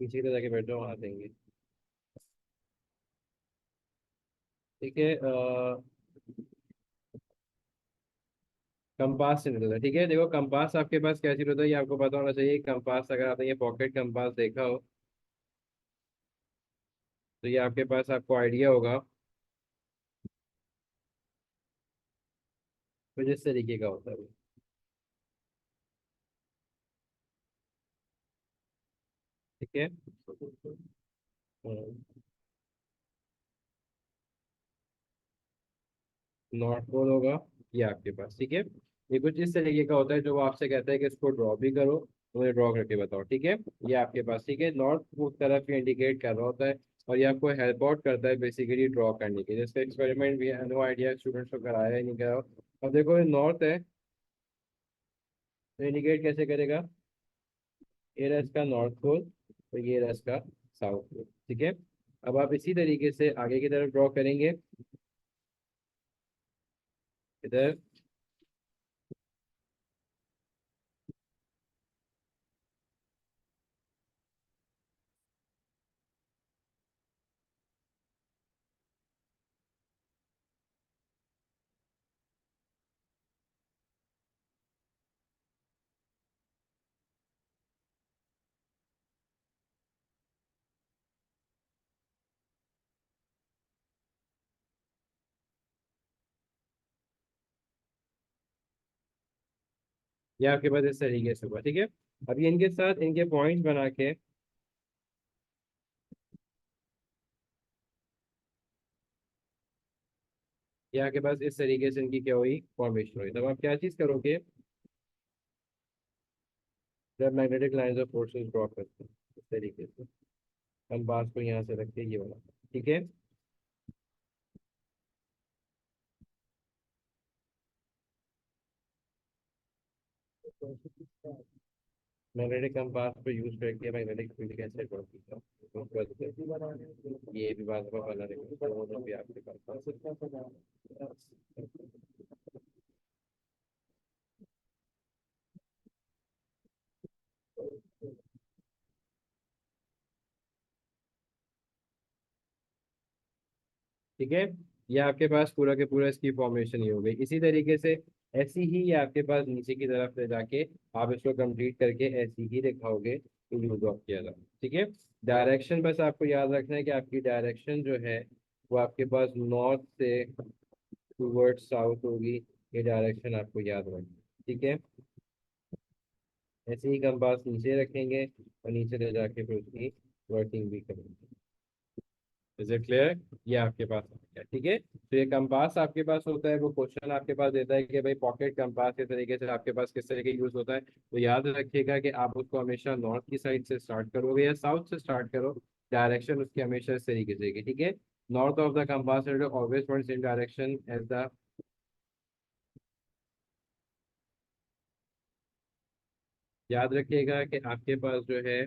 Speaker 1: पीछे की तरह जाके बैठ जाओ, वहाँ देंगे। ठीक है, कंपास से निकलता है। ठीक है, देखो कंपास आपके पास क्या चीज होता है ये आपको पता होना चाहिए। कंपास अगर आपने ये पॉकेट कंपास देखा हो तो ये आपके पास आपको आइडिया होगा कुछ इस तरीके का होता है। ठीक है, नॉर्थ पोल होगा ये आपके पास। ठीक है, ये कुछ इस तरीके का होता है जो वो आपसे कहता है कि इसको ड्रॉ भी करो, तो मुझे ड्रॉ करके बताओ। ठीक है, ये आपके पास ठीक है नॉर्थ पोल तरफ ये इंडिकेट कर रहा होता है और ये आपको हेल्प आउट करता है बेसिकली ड्रॉ करने के। जिसका एक्सपेरिमेंट भी नो आइडिया स्टूडेंट्स को कराया या नहीं कराया। अब देखो ये नॉर्थ है तो इंडिकेट कैसे करेगा? ये रहा इसका नॉर्थ पोल और ये रहा इसका साउथ पोल। ठीक है, अब आप इसी तरीके से आगे की तरफ ड्रॉ करेंगे। इधर ये आपके पास इस तरीके से हुआ, ठीक है। अब ये इनके साथ इनके पॉइंट्स बना के ये आपके पास इस तरीके से इनकी क्या हुई, फॉर्मेशन हुई। तब आप क्या चीज करोगे, जब magnetic lines of forces draw करते हैं इस तरीके से, हम बात को यहाँ से रखते हैं ये वाला, ठीक है। मैग्नेटिक कंपास को यूज करके मैग्नेटिक फील्ड कैसे ड्रॉ किया, ये भी बात को बना रहेगा, दोनों भी आपके पास। ठीक है, ये आपके पास पूरा के पूरा इसकी फॉर्मेशन ही हो गई। इसी तरीके से ऐसी ही ये आपके पास नीचे की तरफ ले जाके आप इसको कंप्लीट करके ऐसी ही दिखाओगे कि यूज ऑफ किया था, ठीक है। डायरेक्शन बस आपको याद रखना है कि आपकी डायरेक्शन जो है वो आपके पास नॉर्थ से टूवर्ड साउथ होगी, ये डायरेक्शन आपको याद रखना, ठीक है। ऐसे ही कंपास नीचे रखेंगे और नीचे ले जाके फिर उसकी वर्किंग भी करेंगे। इज इट क्लियर, ये आपके पास आ गया, ठीक है। तो ये कंपास आपके पास होता है, वो क्वेश्चन आपके पास देता है कि भाई पॉकेट कंपास के तरीके से आपके पास किस तरीके यूज होता है, तो याद रखिएगा कि आप उसको हमेशा नॉर्थ की साइड से स्टार्ट करोगे या साउथ से स्टार्ट करो, डायरेक्शन उसकी हमेशा इस तरीके से रहेगी, ठीक है। North of the compass always points in direction as the, याद रखिएगा कि आपके पास जो है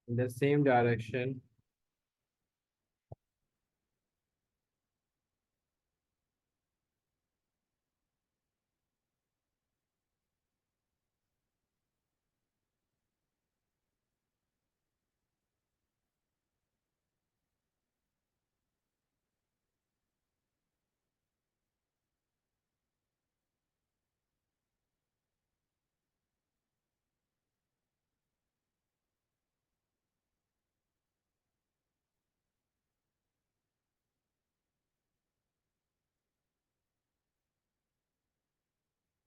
Speaker 1: in the same direction,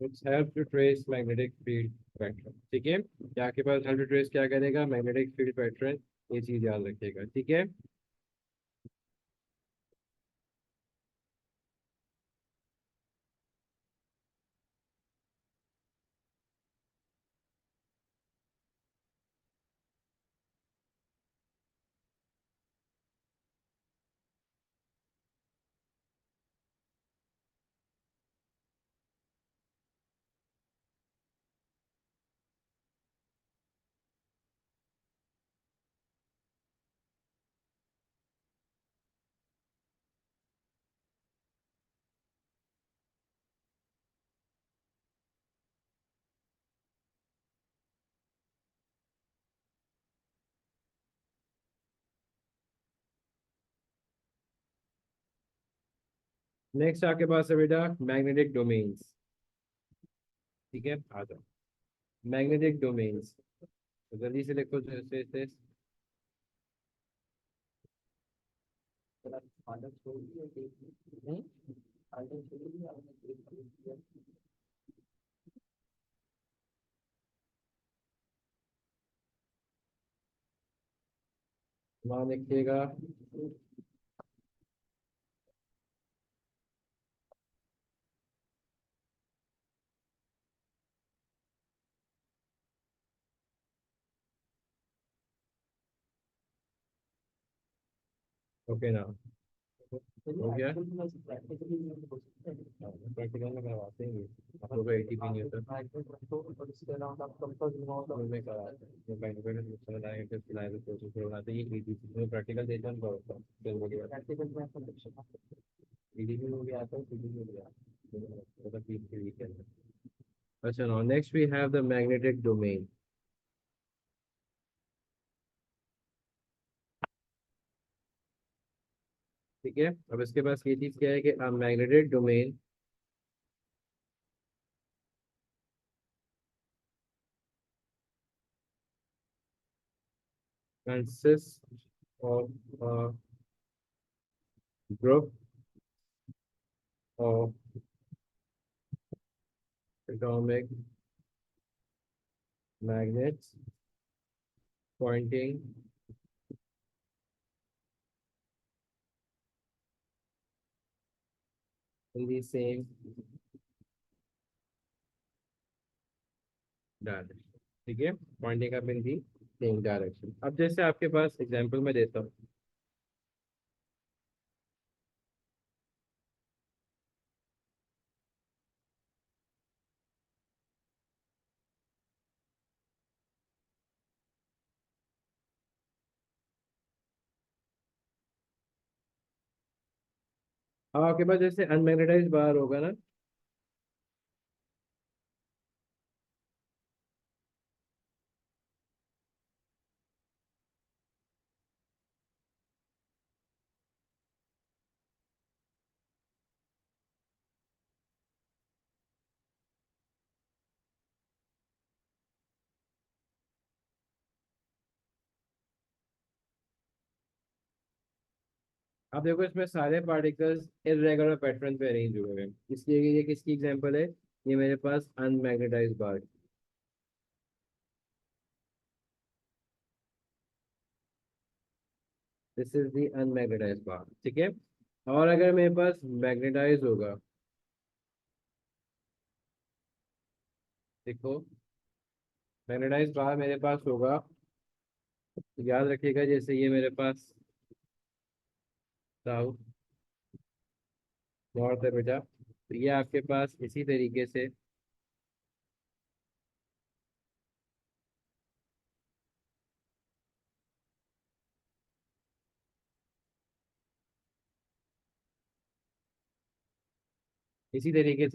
Speaker 1: which help to trace magnetic field pattern, ठीक है। ये आपके पास help to trace क्या करेगा, मैग्नेटिक फील्ड पैटर्न, ये चीज याद रखिएगा, ठीक है। नेक्स्ट आपके पास है बेटा मैग्नेटिक डोमेन्स, ठीक है, आ जाओ। मैग्नेटिक डोमेन्स, तो जल्दी से लिखो जैसे
Speaker 2: आदत छोड़ दी है, आदत छोड़ दी है, आपने देख लिया।
Speaker 1: नाम लिखिएगा। ओके ना, हो गया, प्रैक्टिकल में करवाते हैं, आप लोग एटीपी नहीं होता में कराते हैं, जो बेनिफिट नुकसान आएगा फिर फिलहाल कोशिश करवाते हैं, ये एटीपी में प्रैक्टिकल देते हैं बहुत कम, फिर वो एटीपी में भी आता है, पीटी में भी आता है, मतलब पीट के वीक है। अच्छा, now next we have the magnetic domain, ठीक है। अब इसके पास ये चीज क्या है कि magnetic domain consists of a group of atomic magnets pointing in the same direction. ठीक है, pointing up in the same direction. अब जैसे आपके पास एग्जांपल मैं देता हूँ। अब आपके पास जैसे अनमैग्नेटाइज बार होगा ना, आप देखो इसमें सारे पार्टिकल्स इरेगुलर पैटर्न पे अरेंज हुए हैं, इसलिए ये किसकी एग्जांपल है? ये मेरे पास unmagnetised bar. This is the unmagnetised बार। ठीक है। और अगर मेरे पास मैग्नेटाइज होगा, देखो मैग्नेटाइज बार मेरे पास होगा, याद रखिएगा जैसे ये मेरे पास साउथ नॉर्थ है बेटा, तो ये आपके पास इसी तरीके से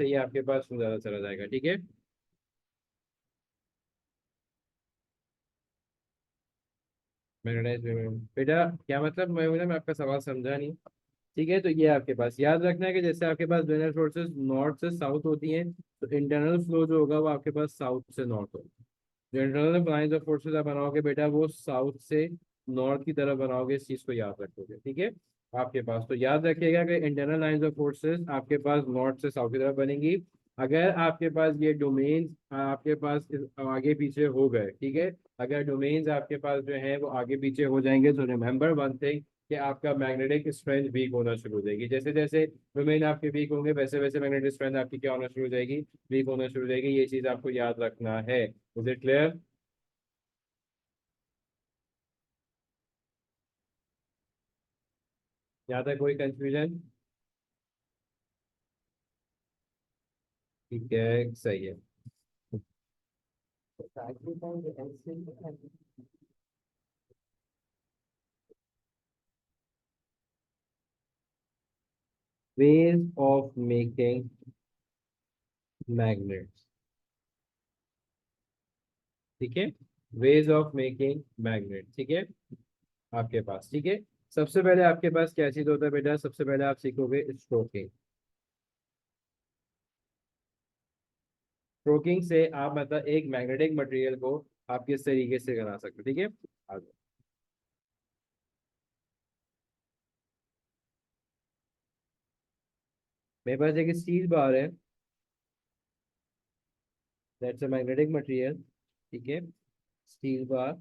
Speaker 1: ये आपके पास ज्यादा चला जाएगा। ठीक है। मैग्नेटाइज बेटा क्या मतलब, मैं आपका सवाल समझा नहीं। ठीक है, तो ये आपके पास याद रखना है कि जैसे आपके पास जनरल फोर्सेस नॉर्थ से साउथ होती हैं, तो इंटरनल फ्लो जो होगा वो आपके पास साउथ से नॉर्थ होगा। जो इंटरनल लाइंस ऑफ फोर्सेस आप बनाओगे बेटा, वो साउथ से नॉर्थ की तरफ बनाओगे, इस चीज को याद रखोगे। ठीक है। आपके पास तो याद रखिएगा कि इंटरनल लाइंस ऑफ फोर्सेस आपके पास नॉर्थ से साउथ की तरफ बनेंगी। अगर आपके पास ये डोमेन्स आपके पास आगे पीछे हो गए, ठीक है, अगर डोमेन्स आपके पास जो है वो आगे पीछे हो जाएंगे, तो रिमेंबर वन थिंग कि आपका मैग्नेटिक स्ट्रेंथ वीक होना शुरू हो जाएगी। जैसे जैसे डोमेन आपके वीक होंगे, वैसे वैसे मैग्नेटिक स्ट्रेंथ आपकी क्या होना शुरू हो जाएगी? वीक होना शुरू हो जाएगी। ये चीज आपको याद रखना है। Is it clear? यहाँ तक कोई कंफ्यूजन? ठीक है, सही है। Ways of making magnets. ठीक है, वेज ऑफ मेकिंग मैग्नेट। ठीक है, आपके पास ठीक है। सबसे पहले आपके पास क्या चीज होता है बेटा? सबसे पहले आप सीखोगे स्ट्रोकिंग। स्ट्रोकिंग से आप मतलब एक मैग्नेटिक मटेरियल को आप किस तरीके से बना सकते हो। ठीक है, आगे। मेरे पास एक स्टील बार है, दैट्स अ मैग्नेटिक मटेरियल। ठीक है, स्टील बार,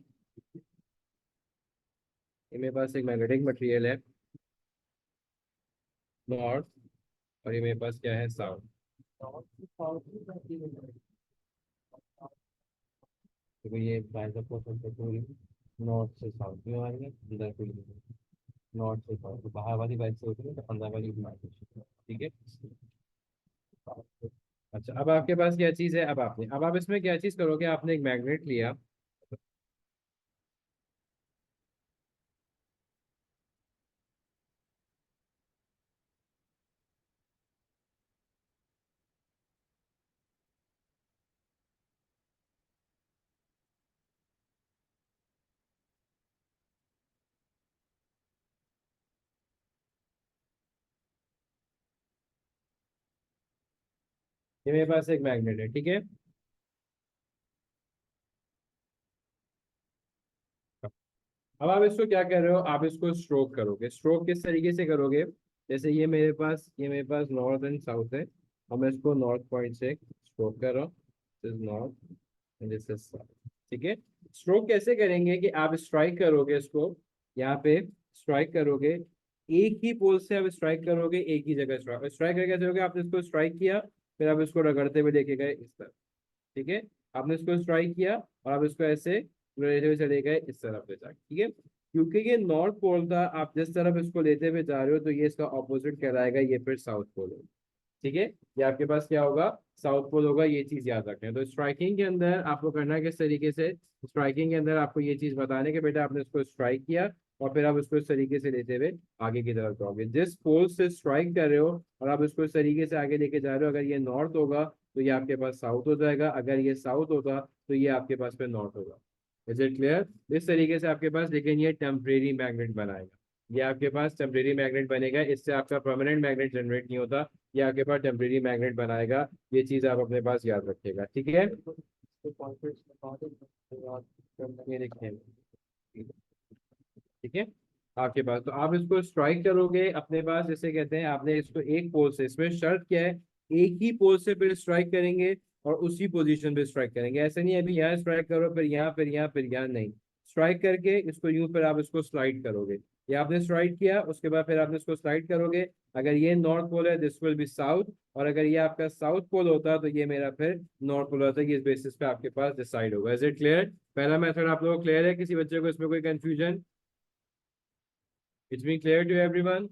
Speaker 1: ये मेरे पास एक मैग्नेटिक मटेरियल है नॉर्थ, और ये मेरे पास क्या है? साउथ। देखो ये बाइस ऑफ नॉर्थ से साउथ में आएंगे, इधर कोई नॉर्थ से साउथ, तो बाहर वाली बाइक से होती है तो अंदर वाली बाइक। ठीक है। अच्छा, अब आपके पास क्या चीज़ है? अब आप इसमें क्या चीज़ करोगे? आपने एक मैग्नेट लिया, ये मेरे पास एक मैग्नेट है, ठीक है। अब आप इसको क्या कर रहे हो, आप इसको स्ट्रोक करोगे। स्ट्रोक किस तरीके से करोगे, जैसे ये मेरे पास नॉर्थ एंड साउथ है, और मैं इसको नॉर्थ पॉइंट से स्ट्रोक कर रहा हूँ। This is north and this is south, ठीक है। स्ट्रोक कैसे करेंगे कि आप स्ट्राइक करोगे इसको, यहाँ पे स्ट्राइक करोगे, एक ही पोल से आप स्ट्राइक करोगे, एक ही जगह स्ट्राइक स्ट्राइक करके कैसे होगे, आपने इसको स्ट्राइक किया, फिर आप इसको रगड़ते हुए लेके गए इस तरफ, ठीक है। आपने इसको स्ट्राइक किया और आप इसको ऐसे लेते हुए चले गए इस तरफ ले जाके, ठीक है। क्योंकि ये नॉर्थ पोल था, आप जिस तरफ इसको लेते हुए जा रहे हो तो ये इसका ऑपोजिट कहलाएगा, ये फिर साउथ पोल है, ठीक है। ये आपके पास क्या होगा, साउथ पोल होगा, ये चीज याद रखें। तो स्ट्राइकिंग के अंदर आपको करना किस तरीके से, स्ट्राइकिंग के अंदर आपको ये चीज बताने के बेटा आपने इसको स्ट्राइक किया, और फिर आप उसको इस तरीके से लेते हुए आगे की तरफ जाओगे, जिस पोल से स्ट्राइक कर रहे हो और आप इसको इस तरीके से आगे लेके जा रहे हो, अगर ये नॉर्थ होगा तो ये आपके पास साउथ हो जाएगा, अगर ये साउथ होगा तो ये आपके पास फिर नॉर्थ होगा। Is it clear? इस तरीके से आपके पास, लेकिन ये टेम्परेरी मैग्नेट बनाएगा, ये आपके पास टेम्परेरी मैग्नेट बनेगा, इससे आपका परमानेंट मैग्नेट जनरेट नहीं होता, ये आपके पास टेम्परेरी मैग्नेट बनाएगा। ये चीज आप अपने पास याद रखिएगा, ठीक है। ये देखिए, ठीक है, आपके पास, तो आप इसको स्ट्राइक करोगे अपने पास, जैसे कहते हैं आपने इसको एक पोल से, इसमें शर्त क्या है, एक ही पोल से फिर स्ट्राइक करेंगे और उसी पोजीशन पे स्ट्राइक करेंगे। ऐसे नहीं अभी यहाँ स्ट्राइक करो फिर यहाँ फिर यहाँ फिर यहाँ, नहीं। स्ट्राइक करके इसको यूं फिर आप इसको स्लाइड करोगे, ये आपने स्ट्राइक किया, उसके बाद फिर आपने इसको स्लाइड करोगे। अगर ये नॉर्थ पोल है दिस विल बी साउथ, और अगर ये आपका साउथ पोल होता तो ये मेरा फिर नॉर्थ पोल होता है। इस बेसिस पे आपके पास डिसाइड होगा। Is it clear? पहला मेथड आप लोगों को क्लियर है? किसी बच्चे को इसमें कोई confusion? It's been clear to everyone?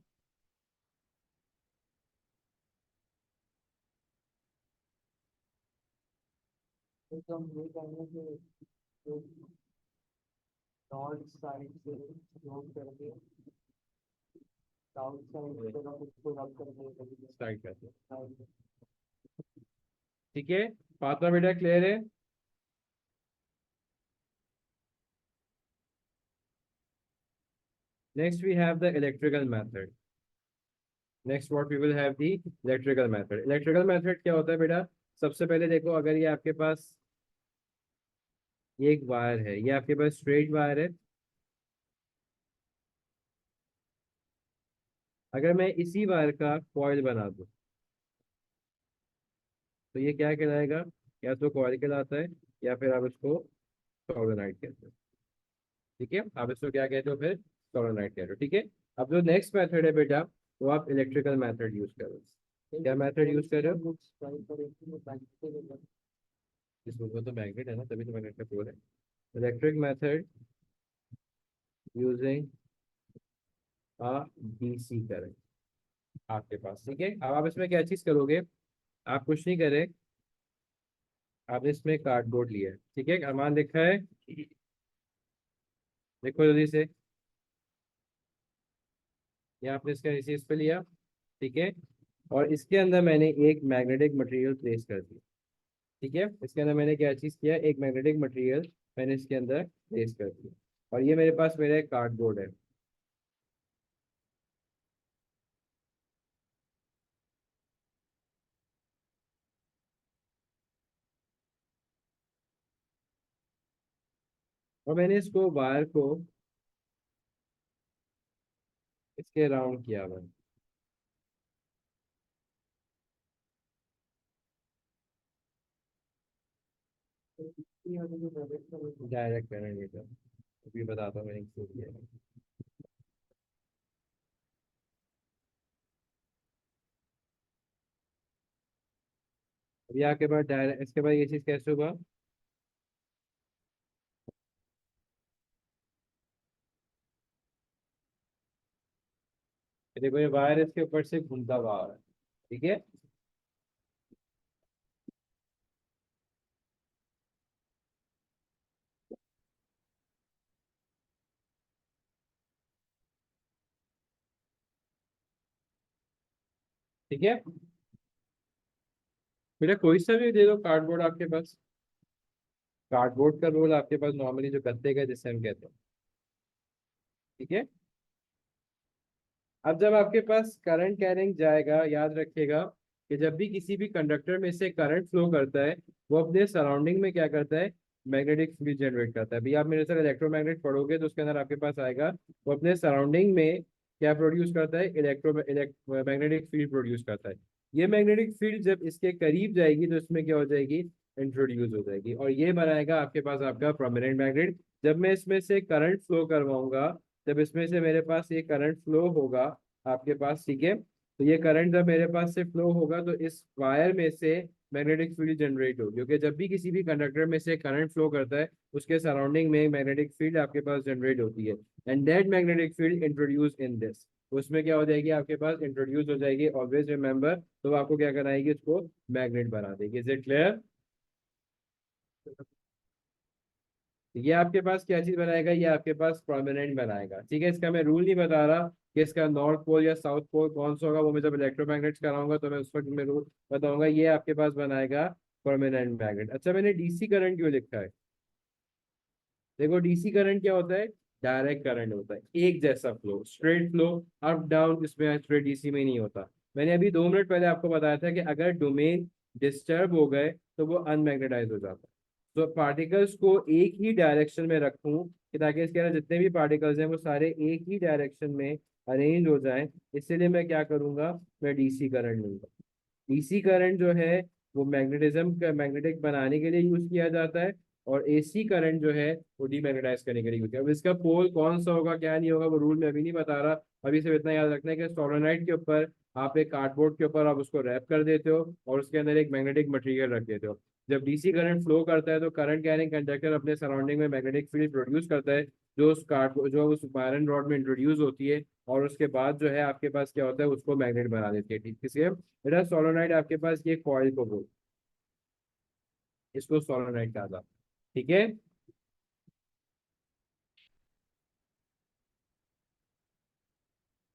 Speaker 2: तो हम ये कहेंगे कि नॉर्थ साइड से लोग करके साउथ साइड की तरफ उसको रब कर देंगे।
Speaker 1: स्टार्ट करते हैं, ठीक है। पांचवा बेटा क्लियर है? Next we have the electrical method. Next what we will have the electrical method. Electrical method क्या होता है बेटा, सबसे पहले देखो, अगर ये आपके पास ये एक वायर है, ये आपके पास स्ट्रेट वायर है, अगर मैं इसी वायर का कॉइल बना दूं तो ये क्या कहलाएगा, या तो कॉइल कहलाता है या फिर आप इसको सोलेनोइड कहते हो, ठीक है। आप इसको क्या कहते हो फिर, सोलेनोइड कहते हो, ठीक है। अब जो नेक्स्ट मेथड है बेटा, वो आप इलेक्ट्रिकल मेथड यूज करो। क्या मेथड यूज कर रहे हो? इसमें तो मैग्नेट है ना, तभी तो मैग्नेट का पोल है। Electric method using a DC current आपके पास, ठीक है। अब आप इसमें क्या चीज करोगे, आप कुछ नहीं करे, आपने इसमें कार्डबोर्ड लिया है, ठीक है, अरमान लिखा है, देखो जल्दी से। ये आपने इसका नीचे इस पे लिया, ठीक है, और इसके अंदर मैंने एक मैग्नेटिक मटेरियल प्लेस कर दिया, ठीक है। इसके अंदर मैंने क्या चीज किया, एक मैग्नेटिक मटेरियल मैंने इसके अंदर प्लेस कर दिया, और ये मेरे पास मेरा एक कार्डबोर्ड है। और मैंने इसको वायर को इसके राउंड किया हुआ है, डायरेक्ट करंट मीटर, अभी बताता हूँ मैंने क्यों किया है। अभी आपके पास डायरेक्ट, इसके बाद ये चीज कैसे होगा, ये देखो ये वायर इसके ऊपर से घूमता हुआ आ रहा है, ठीक है। ठीक है बेटा, कोई सा भी दे दो कार्डबोर्ड आपके पास, कार्डबोर्ड का रोल आपके पास नॉर्मली जो गत्ते का जिससे हम कहते हैं, ठीक है। अब जब आपके पास करंट कैरिंग जाएगा, याद रखिएगा कि जब भी किसी भी कंडक्टर में से करंट फ्लो करता है, वो अपने सराउंडिंग में क्या करता है, मैग्नेटिक फील्ड जनरेट करता है। अभी आप मेरे साथ इलेक्ट्रोमैग्नेट पढ़ोगे तो उसके अंदर आपके पास आएगा, वो अपने सराउंडिंग में क्या प्रोड्यूस करता है, मैग्नेटिक फील्ड प्रोड्यूस करता है। ये मैग्नेटिक फील्ड जब इसके करीब जाएगी तो इसमें क्या हो जाएगी, इंट्रोड्यूस हो जाएगी, और ये बनाएगा आपके पास आपका परमानेंट मैग्नेट। जब मैं इसमें से करंट फ्लो करवाऊंगा, जब इसमें से मेरे पास ये करंट फ्लो होगा आपके पास, ठीक है, तो ये करंट जब मेरे पास से फ्लो होगा तो इस वायर में से मैग्नेटिक फील्ड जनरेट होगी, क्योंकि जब भी किसी भी कंडक्टर में से करंट फ्लो करता है उसके सराउंडिंग में मैग्नेटिक फील्ड आपके पास जनरेट होती है, and that magnetic field introduce in this, उसमें क्या हो जाएगी आपके पास, इंट्रोड्यूस हो जाएगी, ऑलवेज रिमेंबर, तो आपको क्या कराएगी, उसको मैग्नेट बना देगी। Is it clear? ये आपके पास क्या चीज बनाएगा, ये आपके पास परमानेंट बनाएगा, ठीक है। इसका मैं रूल नहीं बता रहा कि इसका नॉर्थ पोल या साउथ पोल कौन सा होगा, वो मैं जब इलेक्ट्रोमैग्नेट्स कराऊंगा तो मैं उस वक्त मैं रूल बताऊंगा। ये आपके पास बनाएगा परमानेंट मैग्नेट। अच्छा, मैंने डीसी करंट क्यों लिखा है? देखो, डीसी करंट क्या होता है, डायरेक्ट करंट होता है, एक जैसा flow, straight flow, up down, इसमें स्ट्रेट डीसी में नहीं होता। मैंने अभी 2 मिनट पहले आपको बताया था कि अगर डोमेन डिस्टर्ब हो गए तो वो अनमैग्नेटाइज हो जाता है। तो पार्टिकल्स को एक ही डायरेक्शन में रखूं कि ताकि इसके अंदर जितने भी पार्टिकल्स हैं वो सारे एक ही डायरेक्शन में अरेंज हो जाएं, इसलिए मैं क्या करूंगा, मैं डीसी करंट लूंगा। डीसी करंट जो है वो मैग्नेटिज्म का मैग्नेटिक बनाने के लिए यूज किया जाता है, और एसी करंट जो है वो डीमैग्नेटाइज करने के लिए यूज किया। अब इसका पोल कौन सा होगा क्या नहीं होगा वो रूल में अभी नहीं बता रहा। अभी सिर्फ इतना याद रखना है कि सोलोनाइट के ऊपर आप एक कार्डबोर्ड के ऊपर आप उसको रैप कर देते हो और उसके अंदर एक मैग्नेटिक मटेरियल रख देते हो। जब डीसी करंट फ्लो करता है तो करंट कैरिंग कंडक्टर अपने सराउंडिंग में मैग्नेटिक फील्ड प्रोड्यूस करता है, जो उस आयरन रॉड में इंट्रोड्यूस होती है, और उसके बाद जो है आपके पास क्या होता है, उसको मैग्नेट बना देती है। ठीक, किसके, बेटा सोलोनाइट आपके पास ये कॉइल को बोल, इसको सोलोनाइट कहा था, ठीक है।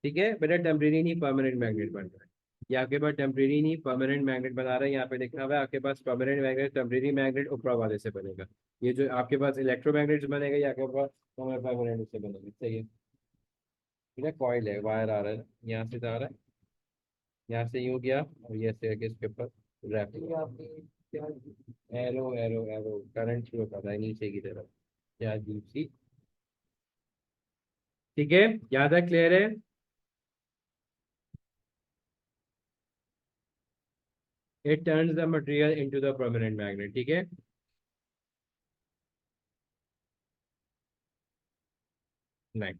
Speaker 1: ठीक है बेटा, टेम्परेरी नहीं परमानेंट मैग्नेट बन रहा है। ये आपके पास टेम्परेरी नहीं परमानेंट मैग्नेट बना रहा है, यहाँ पे लिखा हुआ है आपके पास परमानेंट मैग्नेट, टेम्परेरी मैग्नेट ऊपर वाले से बनेगा। ये जो आपके पास इलेक्ट्रोमैग्नेट बनेगा ये आपके पास परमानेंट से बनेगा, सही है। ठीक है, कॉइल है, वायर आ रहा है, यहाँ से जा रहा है, यहाँ से यूं गया और ये ऐसे आके इसके ऊपर रैप
Speaker 2: ये
Speaker 1: हुआ।
Speaker 2: आपकी क्या
Speaker 1: arrow arrow arrow current flow कर रहा है नीचे की तरफ, क्या अजीब सी। ठीक है, यहाँ तक क्लियर है? It turns the material into the permanent magnet, ठीक है। नहीं,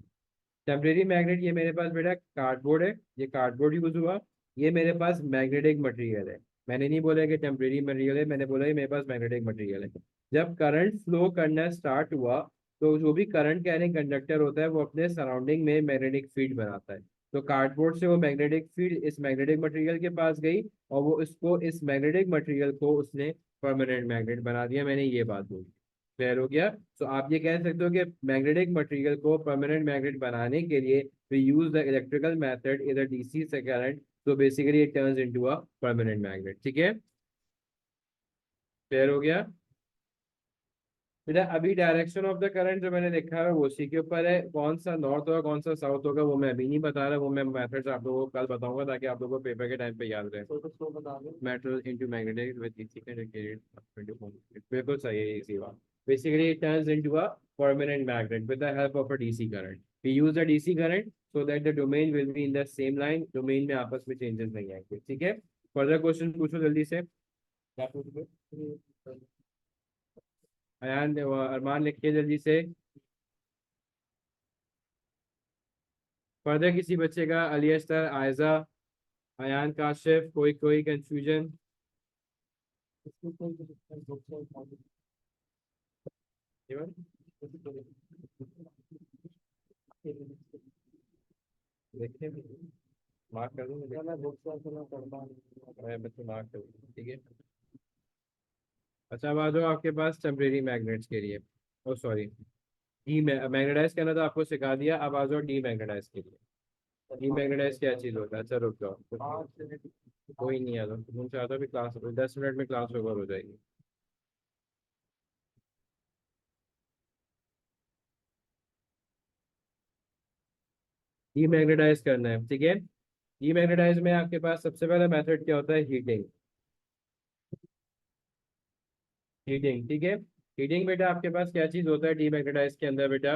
Speaker 1: टेम्परेरी मैग्नेट ये मेरे पास बेटा कार्डबोर्ड है, ये कार्डबोर्ड यूज हुआ, ये मेरे पास मैग्नेटिक मटेरियल है। मैंने नहीं बोला कि टेम्परेरी मटेरियल है, मैंने बोला कि मेरे पास मैग्नेटिक मटेरियल है। जब करंट फ्लो करना स्टार्ट हुआ तो जो भी करंट कैरिंग कंडक्टर होता है वो अपने सराउंडिंग में मैग्नेटिक फील्ड बनाता है। तो कार्डबोर्ड से वो मैग्नेटिक फील्ड इस मैग्नेटिक मटेरियल के पास गई, और वो इसको इस मैग्नेटिक मटेरियल को उसने परमानेंट मैग्नेट बना दिया। मैंने ये बात बोली, क्लियर हो गया? तो आप ये कह सकते हो कि मैग्नेटिक मटेरियल को परमानेंट मैग्नेट बनाने के लिए we use the electrical method either DC से current, so basically it turns into a permanent magnet, ठीक है। क्लियर हो गया? बेटा अभी डायरेक्शन ऑफ द करंट जो मैंने लिखा है वो उसी के ऊपर है, कौन सा नॉर्थ होगा कौन सा साउथ होगा वो मैं अभी नहीं बता रहा, वो मैं मेथड्स आप लोगों को कल बताऊंगा ताकि आप लोगों को पेपर के टाइम पे याद रहे।
Speaker 2: तो कुछ तो बता दो।
Speaker 1: Metal into magnetic with DC connected, बिल्कुल सही है, इसी बात। Basically it turns into a permanent magnet with the help of a DC current. We use the DC current so that the domain will be in the same line, domain में आपस में changes नहीं आएंगे, ठीक है। Further question पूछो जल्दी से, क्या पूछोगे? अयान अरमान लिखिए जल्दी से। फर्दर किसी बच्चे का, अली अस्तर, आयजा, अयान, काशिफ, कोई कोई कंफ्यूजन?
Speaker 2: इसमें कोई बुक से
Speaker 1: देखिए, मार्क कर दूंगा,
Speaker 2: मैं बुक से सुना पढ़ता हूँ।
Speaker 1: मैं बच्चे मार्क कर दूंगा, ठीक है। अच्छा, अब आ जाओ आपके पास टेम्परेरी मैग्नेट्स के लिए। ओ सॉरी, डी मैग्नेटाइज करना तो आपको सिखा दिया, अब आ जाओ डी मैग्नेटाइज के लिए। डी मैग्नेटाइज क्या चीज होता है? अच्छा रुक जाओ, कोई नहीं आ जाओ, तुम चाहते हो भी क्लास 10 मिनट में क्लास ओवर हो जाएगी। डीमैग्नेटाइज करना है, ठीक है। डीमैग्नेटाइज में आपके पास सबसे पहला मेथड क्या होता है, हीटिंग। हीटिंग, ठीक है। हीटिंग बेटा आपके पास क्या चीज होता है डीमैग्नेटाइज के अंदर बेटा,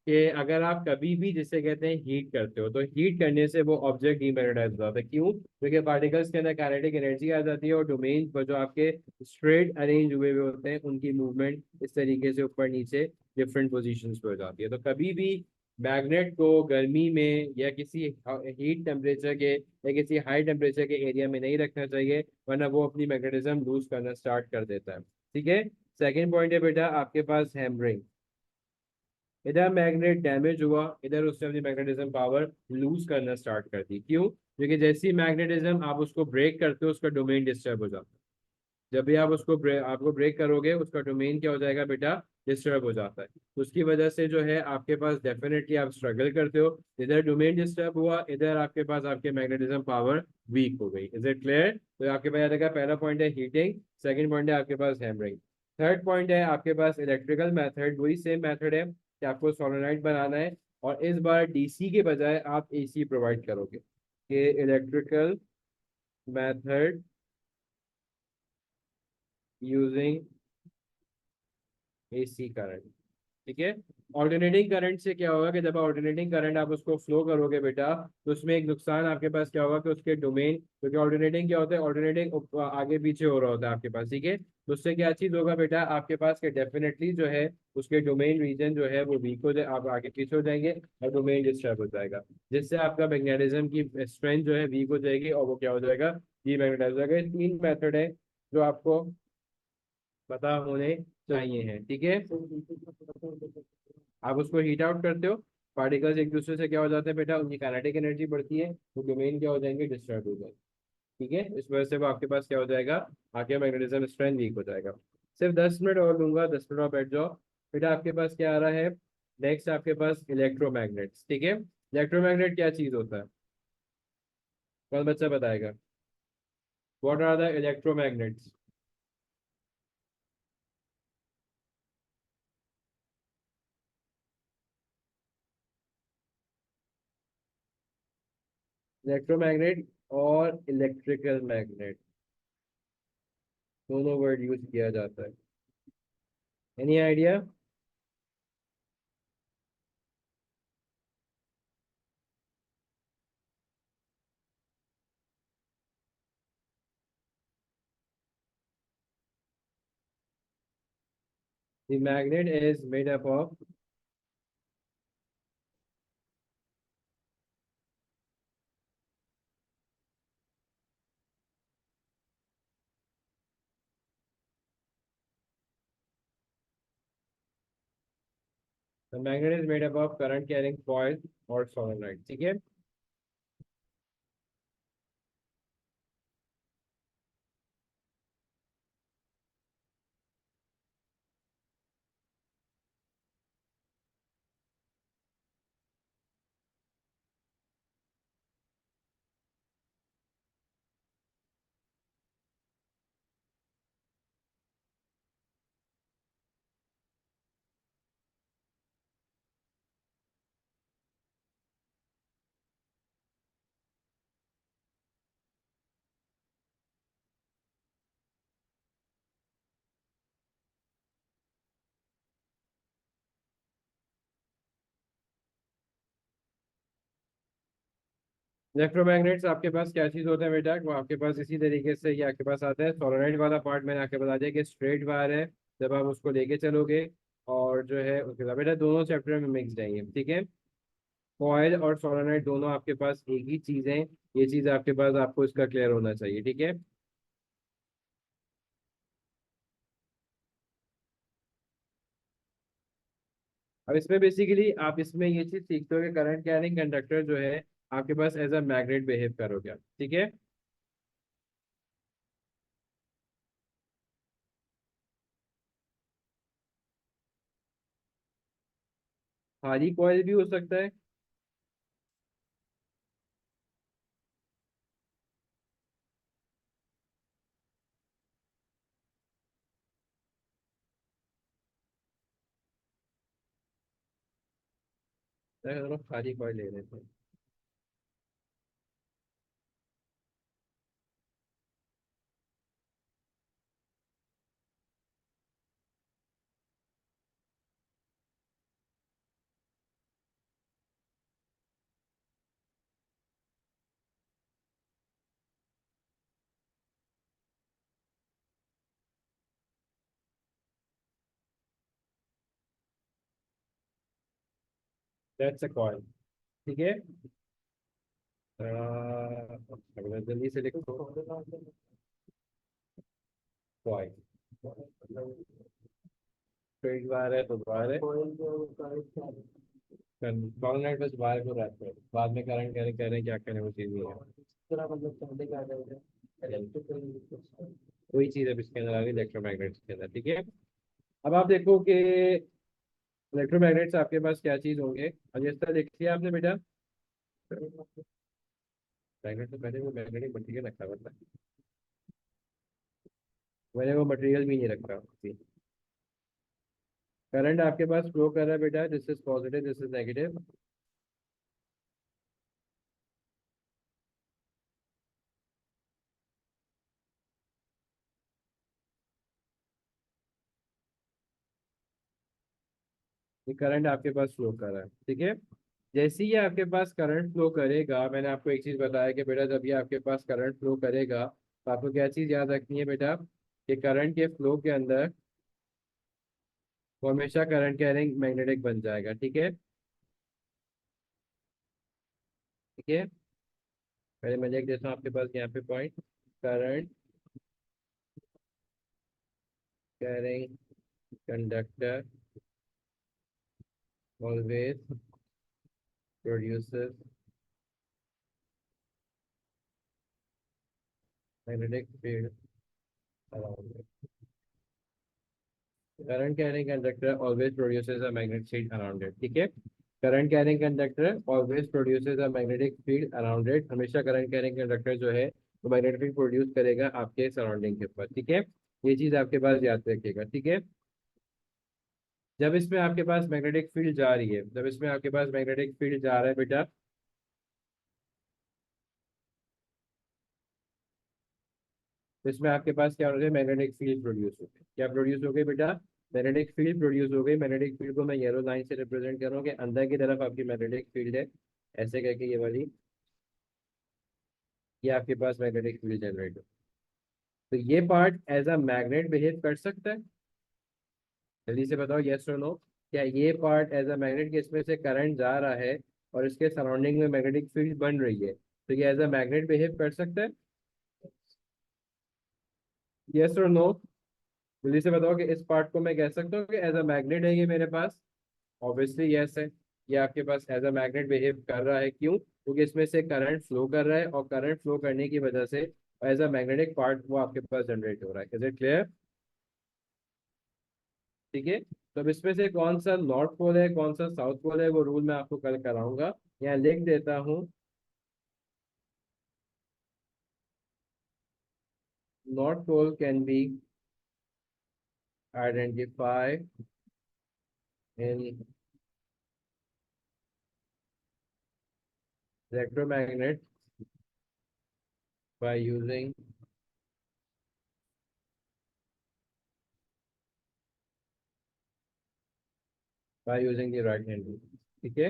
Speaker 1: कि अगर आप कभी भी जिसे कहते हैं हीट करते हो, तो हीट करने से वो ऑब्जेक्ट डीमैग्नेटाइज हो जाता है। क्यों? क्योंकि पार्टिकल्स के अंदर काइनेटिक एनर्जी आ जाती है, और डोमेन पर जो आपके स्ट्रेट अरेंज हुए हुए होते हैं उनकी मूवमेंट इस तरीके से ऊपर नीचे डिफरेंट पोजीशंस पे हो जाती है। तो कभी भी मैग्नेट को गर्मी में या किसी हीट टेम्परेचर के या किसी हाई टेम्परेचर के एरिया में नहीं रखना चाहिए, वरना वो अपनी मैग्नेटिज्म लूज करना स्टार्ट कर देता है। ठीक है। सेकंड पॉइंट है बेटा आपके पास हैमरिंग। इधर मैग्नेट डैमेज हुआ, इधर उसने अपनी मैग्नेटिज्म पावर लूज करना स्टार्ट कर दी। क्यों? क्योंकि जैसी मैग्नेटिज्म आप उसको ब्रेक करते हो, उसका डोमेन डिस्टर्ब हो जाता है। जब भी आप उसको आपको ब्रेक करोगे, उसका डोमेन क्या हो जाएगा बेटा, डिस्टर्ब हो जाता है। तो उसकी वजह से जो है आपके पास डेफिनेटली आप स्ट्रगल करते हो। इधर डोमेन डिस्टर्ब हुआ, इधर आपके पास आपके मैग्नेटिज्म पावर वीक हो गई। Is it clear? तो आपके पास याद रखा, पहला पॉइंट है हीटिंग, सेकंड पॉइंट है आपके पास हैमरिंग, थर्ड पॉइंट है आपके पास इलेक्ट्रिकल मेथड। वही सेम मेथड है कि आपको सोलेनोइड बनाना है, और इस बार डीसी के बजाय आप एसी प्रोवाइड करोगे। ये electrical method using AC current. ठीक है। ऑल्टरनेटिंग करंट से क्या होगा कि जब ऑल्टरनेटिंग करंट आप उसको फ्लो करोगे बेटा, तो उसमें एक नुकसान आपके पास क्या होगा कि उसके डोमेन, क्योंकि ऑल्टरनेटिंग क्या होता है, ऑल्टरनेटिंग आगे पीछे हो रहा होता है आपके पास। ठीक है। तो उससे क्या चीज होगा बेटा आपके पास के डेफिनेटली जो है उसके डोमेन रीजन जो है वो वीक हो जाए, आप आगे पीछे हो जाएंगे, और डोमेन डिस्टर्ब हो जाएगा, जिससे आपका मैग्नेटिज्म की स्ट्रेंथ जो है वीक हो जाएगी, और वो क्या हो जाएगा, डीमैग्नेटाइज हो जाएगा। ये तीन मेथड है जो आपको पता होने चाहिए हैं। ठीक है। आप उसको हीट आउट करते हो, पार्टिकल्स एक दूसरे से क्या हो जाते हैं बेटा, उनकी काइनेटिक एनर्जी बढ़ती है, तो डोमेन क्या हो जाएंगे, डिस्टर्ब हो जाएंगे। ठीक है। इस वजह से वो आपके पास क्या हो जाएगा, आगे मैग्नेटिज्म स्ट्रेंथ वीक हो जाएगा। सिर्फ 10 मिनट और लूंगा, 10 मिनट और बैठ जाओ। बेटा आपके पास क्या आ रहा है, नेक्स्ट आपके पास इलेक्ट्रोमैग्नेट्स। ठीक है। इलेक्ट्रोमैग्नेट क्या चीज होता है, कौन बच्चा बताएगा? What are the electromagnets? Electromagnet और इलेक्ट्रिकल मैग्नेट दोनों वर्ड यूज किया जाता है। Any idea? The magnet is made up of, the magnet is made up of current carrying coil और solenoid। ठीक है। इलेक्ट्रोमैग्नेट्स आपके पास क्या चीज होता है बेटा, वो आपके पास इसी तरीके से ये आपके पास आता है। सोलेनोइड वाला पार्ट मैंने आपके बता दिया कि स्ट्रेट वायर है, जब आप उसको लेके चलोगे, और जो है उसके बाद बेटा दोनों चैप्टर में मिक्स है ये। ठीक है। कॉइल और सोलेनोइड दोनों आपके पास एक ही चीज है, ये चीज आपके पास आपको इसका क्लियर होना चाहिए। ठीक है। अब इसमें बेसिकली आप इसमें ये चीज सीखते हो कि करंट कैरिंग कंडक्टर जो है आपके पास एज अ मैग्नेट बिहेव करोगे आप। ठीक है। खाली कॉइल भी हो सकता है। चलो खाली कॉइल ले लेते हैं। That's a coil. ठीक है, जल्दी से लिखो। कॉइल, फील्ड बार है तो बार है, कॉर्नर बस बार को रखते हैं, बाद में करंट कह रहे हैं क्या करें वो चीज़ नहीं है। वही चीज़ अब इसके अंदर आ रही है इलेक्ट्रोमैग्नेट्स के अंदर। ठीक है, अब आप देखो कि इलेक्ट्रोमैग्नेट्स आपके पास क्या चीज़ होंगे। अब जिस तरह देख लिया आपने बेटा, मैग्नेट तो पहले वो मैग्नेटिक मटेरियल रखा हुआ था, मैंने वो मटेरियल भी नहीं रखा। करंट आपके पास फ्लो कर रहा है बेटा, this is positive this is negative. ये करंट आपके पास फ्लो कर रहा है। ठीक है, जैसे ही ये आपके पास करंट फ्लो करेगा, मैंने आपको एक चीज बताया कि बेटा जब ये आपके पास करंट फ्लो करेगा तो आपको क्या चीज याद रखनी है बेटा, कि करंट के फ्लो के अंदर वो हमेशा करंट कैरिंग मैग्नेटिक बन जाएगा। ठीक है, ठीक है, पहले मैं लिख देता हूँ आपके पास यहाँ पे point, current carrying conductor always produces magnetic field around it. Current carrying conductor always produces a magnetic field around it. ठीक है, current carrying conductor always produces a magnetic field around it, हमेशा करंट कैरिंग कंडक्टर जो है वो magnetic field produce करेगा आपके surrounding के ऊपर। ठीक है, ये चीज आपके पास याद रखिएगा। ठीक है, जब इसमें आपके पास मैग्नेटिक फील्ड जा रही है, जब इसमें आपके पास मैग्नेटिक फील्ड जा रहा है बेटा, तो इसमें आपके पास क्या हो रहा है, मैग्नेटिक फील्ड प्रोड्यूस हो गई। क्या प्रोड्यूस हो गई बेटा, मैग्नेटिक फील्ड प्रोड्यूस हो गई। मैग्नेटिक फील्ड को मैं येलो लाइन से रिप्रेजेंट कर रहा हूँ कि अंदर की तरफ आपकी मैग्नेटिक फील्ड है, ऐसे करके ये वाली, ये आपके पास मैग्नेटिक फील्ड जनरेट हो। तो ये part as a magnet behave कर सकता है, जल्दी से बताओ यस और नो। क्या ये पार्ट एज अ मैग्नेट के इसमें से करंट जा रहा है और इसके सराउंडिंग में मैग्नेटिक फील्ड बन रही है, तो ये एज अ मैग्नेट बिहेव कर सकता है, यस और नो। जल्दी से बताओ कि इस पार्ट को मैं कह सकता हूँ कि एज अ मैग्नेट है ये मेरे पास, ऑब्वियसली यस है। ये आपके पास एज अ मैग्नेट बिहेव कर रहा है, क्यों, क्योंकि इसमें से करंट फ्लो कर रहा है और करंट फ्लो करने की वजह से एज अ मैग्नेटिक पार्ट वो आपके पास जनरेट हो रहा है। Is it clear? ठीक है, तो अब इसमें से कौन सा नॉर्थ पोल है कौन सा साउथ पोल है वो रूल मैं आपको कल कराऊंगा। यहाँ लिख देता हूँ, north pole can be identify in electromagnet by using the right hand rule। ठीक है,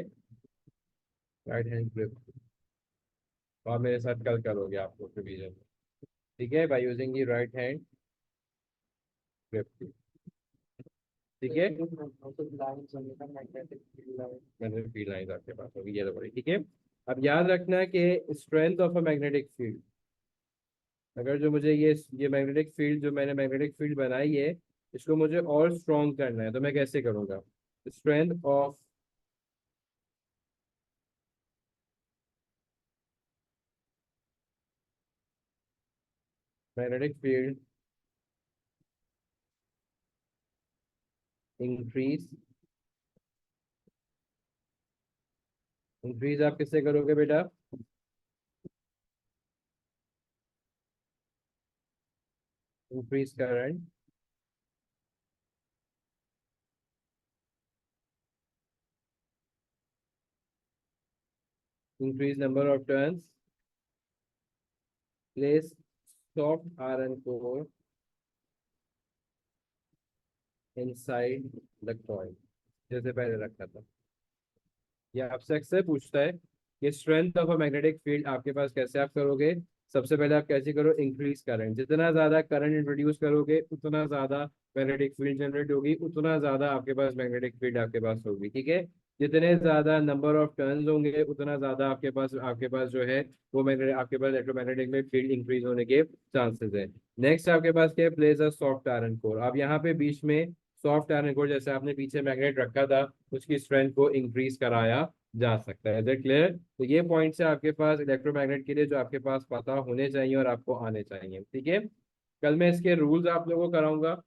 Speaker 1: राइट हैंड ग्रिप, और मेरे साथ कल करोगे आपको रिवीजन। ठीक है, by using the right hand grip. ठीक है, मैग्नेटिक फील्ड लाइन आपके पास होगी ये तो बड़ी। ठीक है, अब याद रखना कि strength of a magnetic field, अगर जो मुझे ये मैग्नेटिक फील्ड जो मैंने मैग्नेटिक फील्ड बनाई है इसको मुझे और स्ट्रॉन्ग करना है, तो मैं कैसे करूँगा, strength of magnetic field increase, increase आप किससे करोगे बेटा, increase current, increase number of turns, place soft iron core inside the coil, जैसे पहले रखा था। ये आपसे अक्सर पूछता है कि strength of a magnetic field आपके पास कैसे आप करोगे। सबसे पहले आप कैसे करो, इंक्रीज करंट, जितना ज्यादा करंट इंट्रोड्यूस करोगे उतना ज्यादा मैग्नेटिक फील्ड जनरेट होगी, उतना ज्यादा आपके पास मैग्नेटिक फील्ड आपके पास होगी। ठीक है, जितने ज्यादा नंबर ऑफ टर्न्स होंगे उतना ज्यादा आपके पास जो है वो मैग्नेट आपके पास इलेक्ट्रोमैग्नेटिक में फील्ड इंक्रीज होने के चांसेस है। नेक्स्ट आपके पास क्या place a soft iron core. अब यहाँ पे बीच में सॉफ्ट आयरन कोर, जैसे आपने पीछे मैग्नेट रखा था, उसकी स्ट्रेंथ को इंक्रीज कराया जा सकता है। Is it clear? तो ये पॉइंट्स है आपके पास इलेक्ट्रोमैग्नेट के लिए जो आपके पास पता होने चाहिए और आपको आने चाहिए। ठीक है, कल मैं इसके रूल्स आप लोगों को कराऊंगा।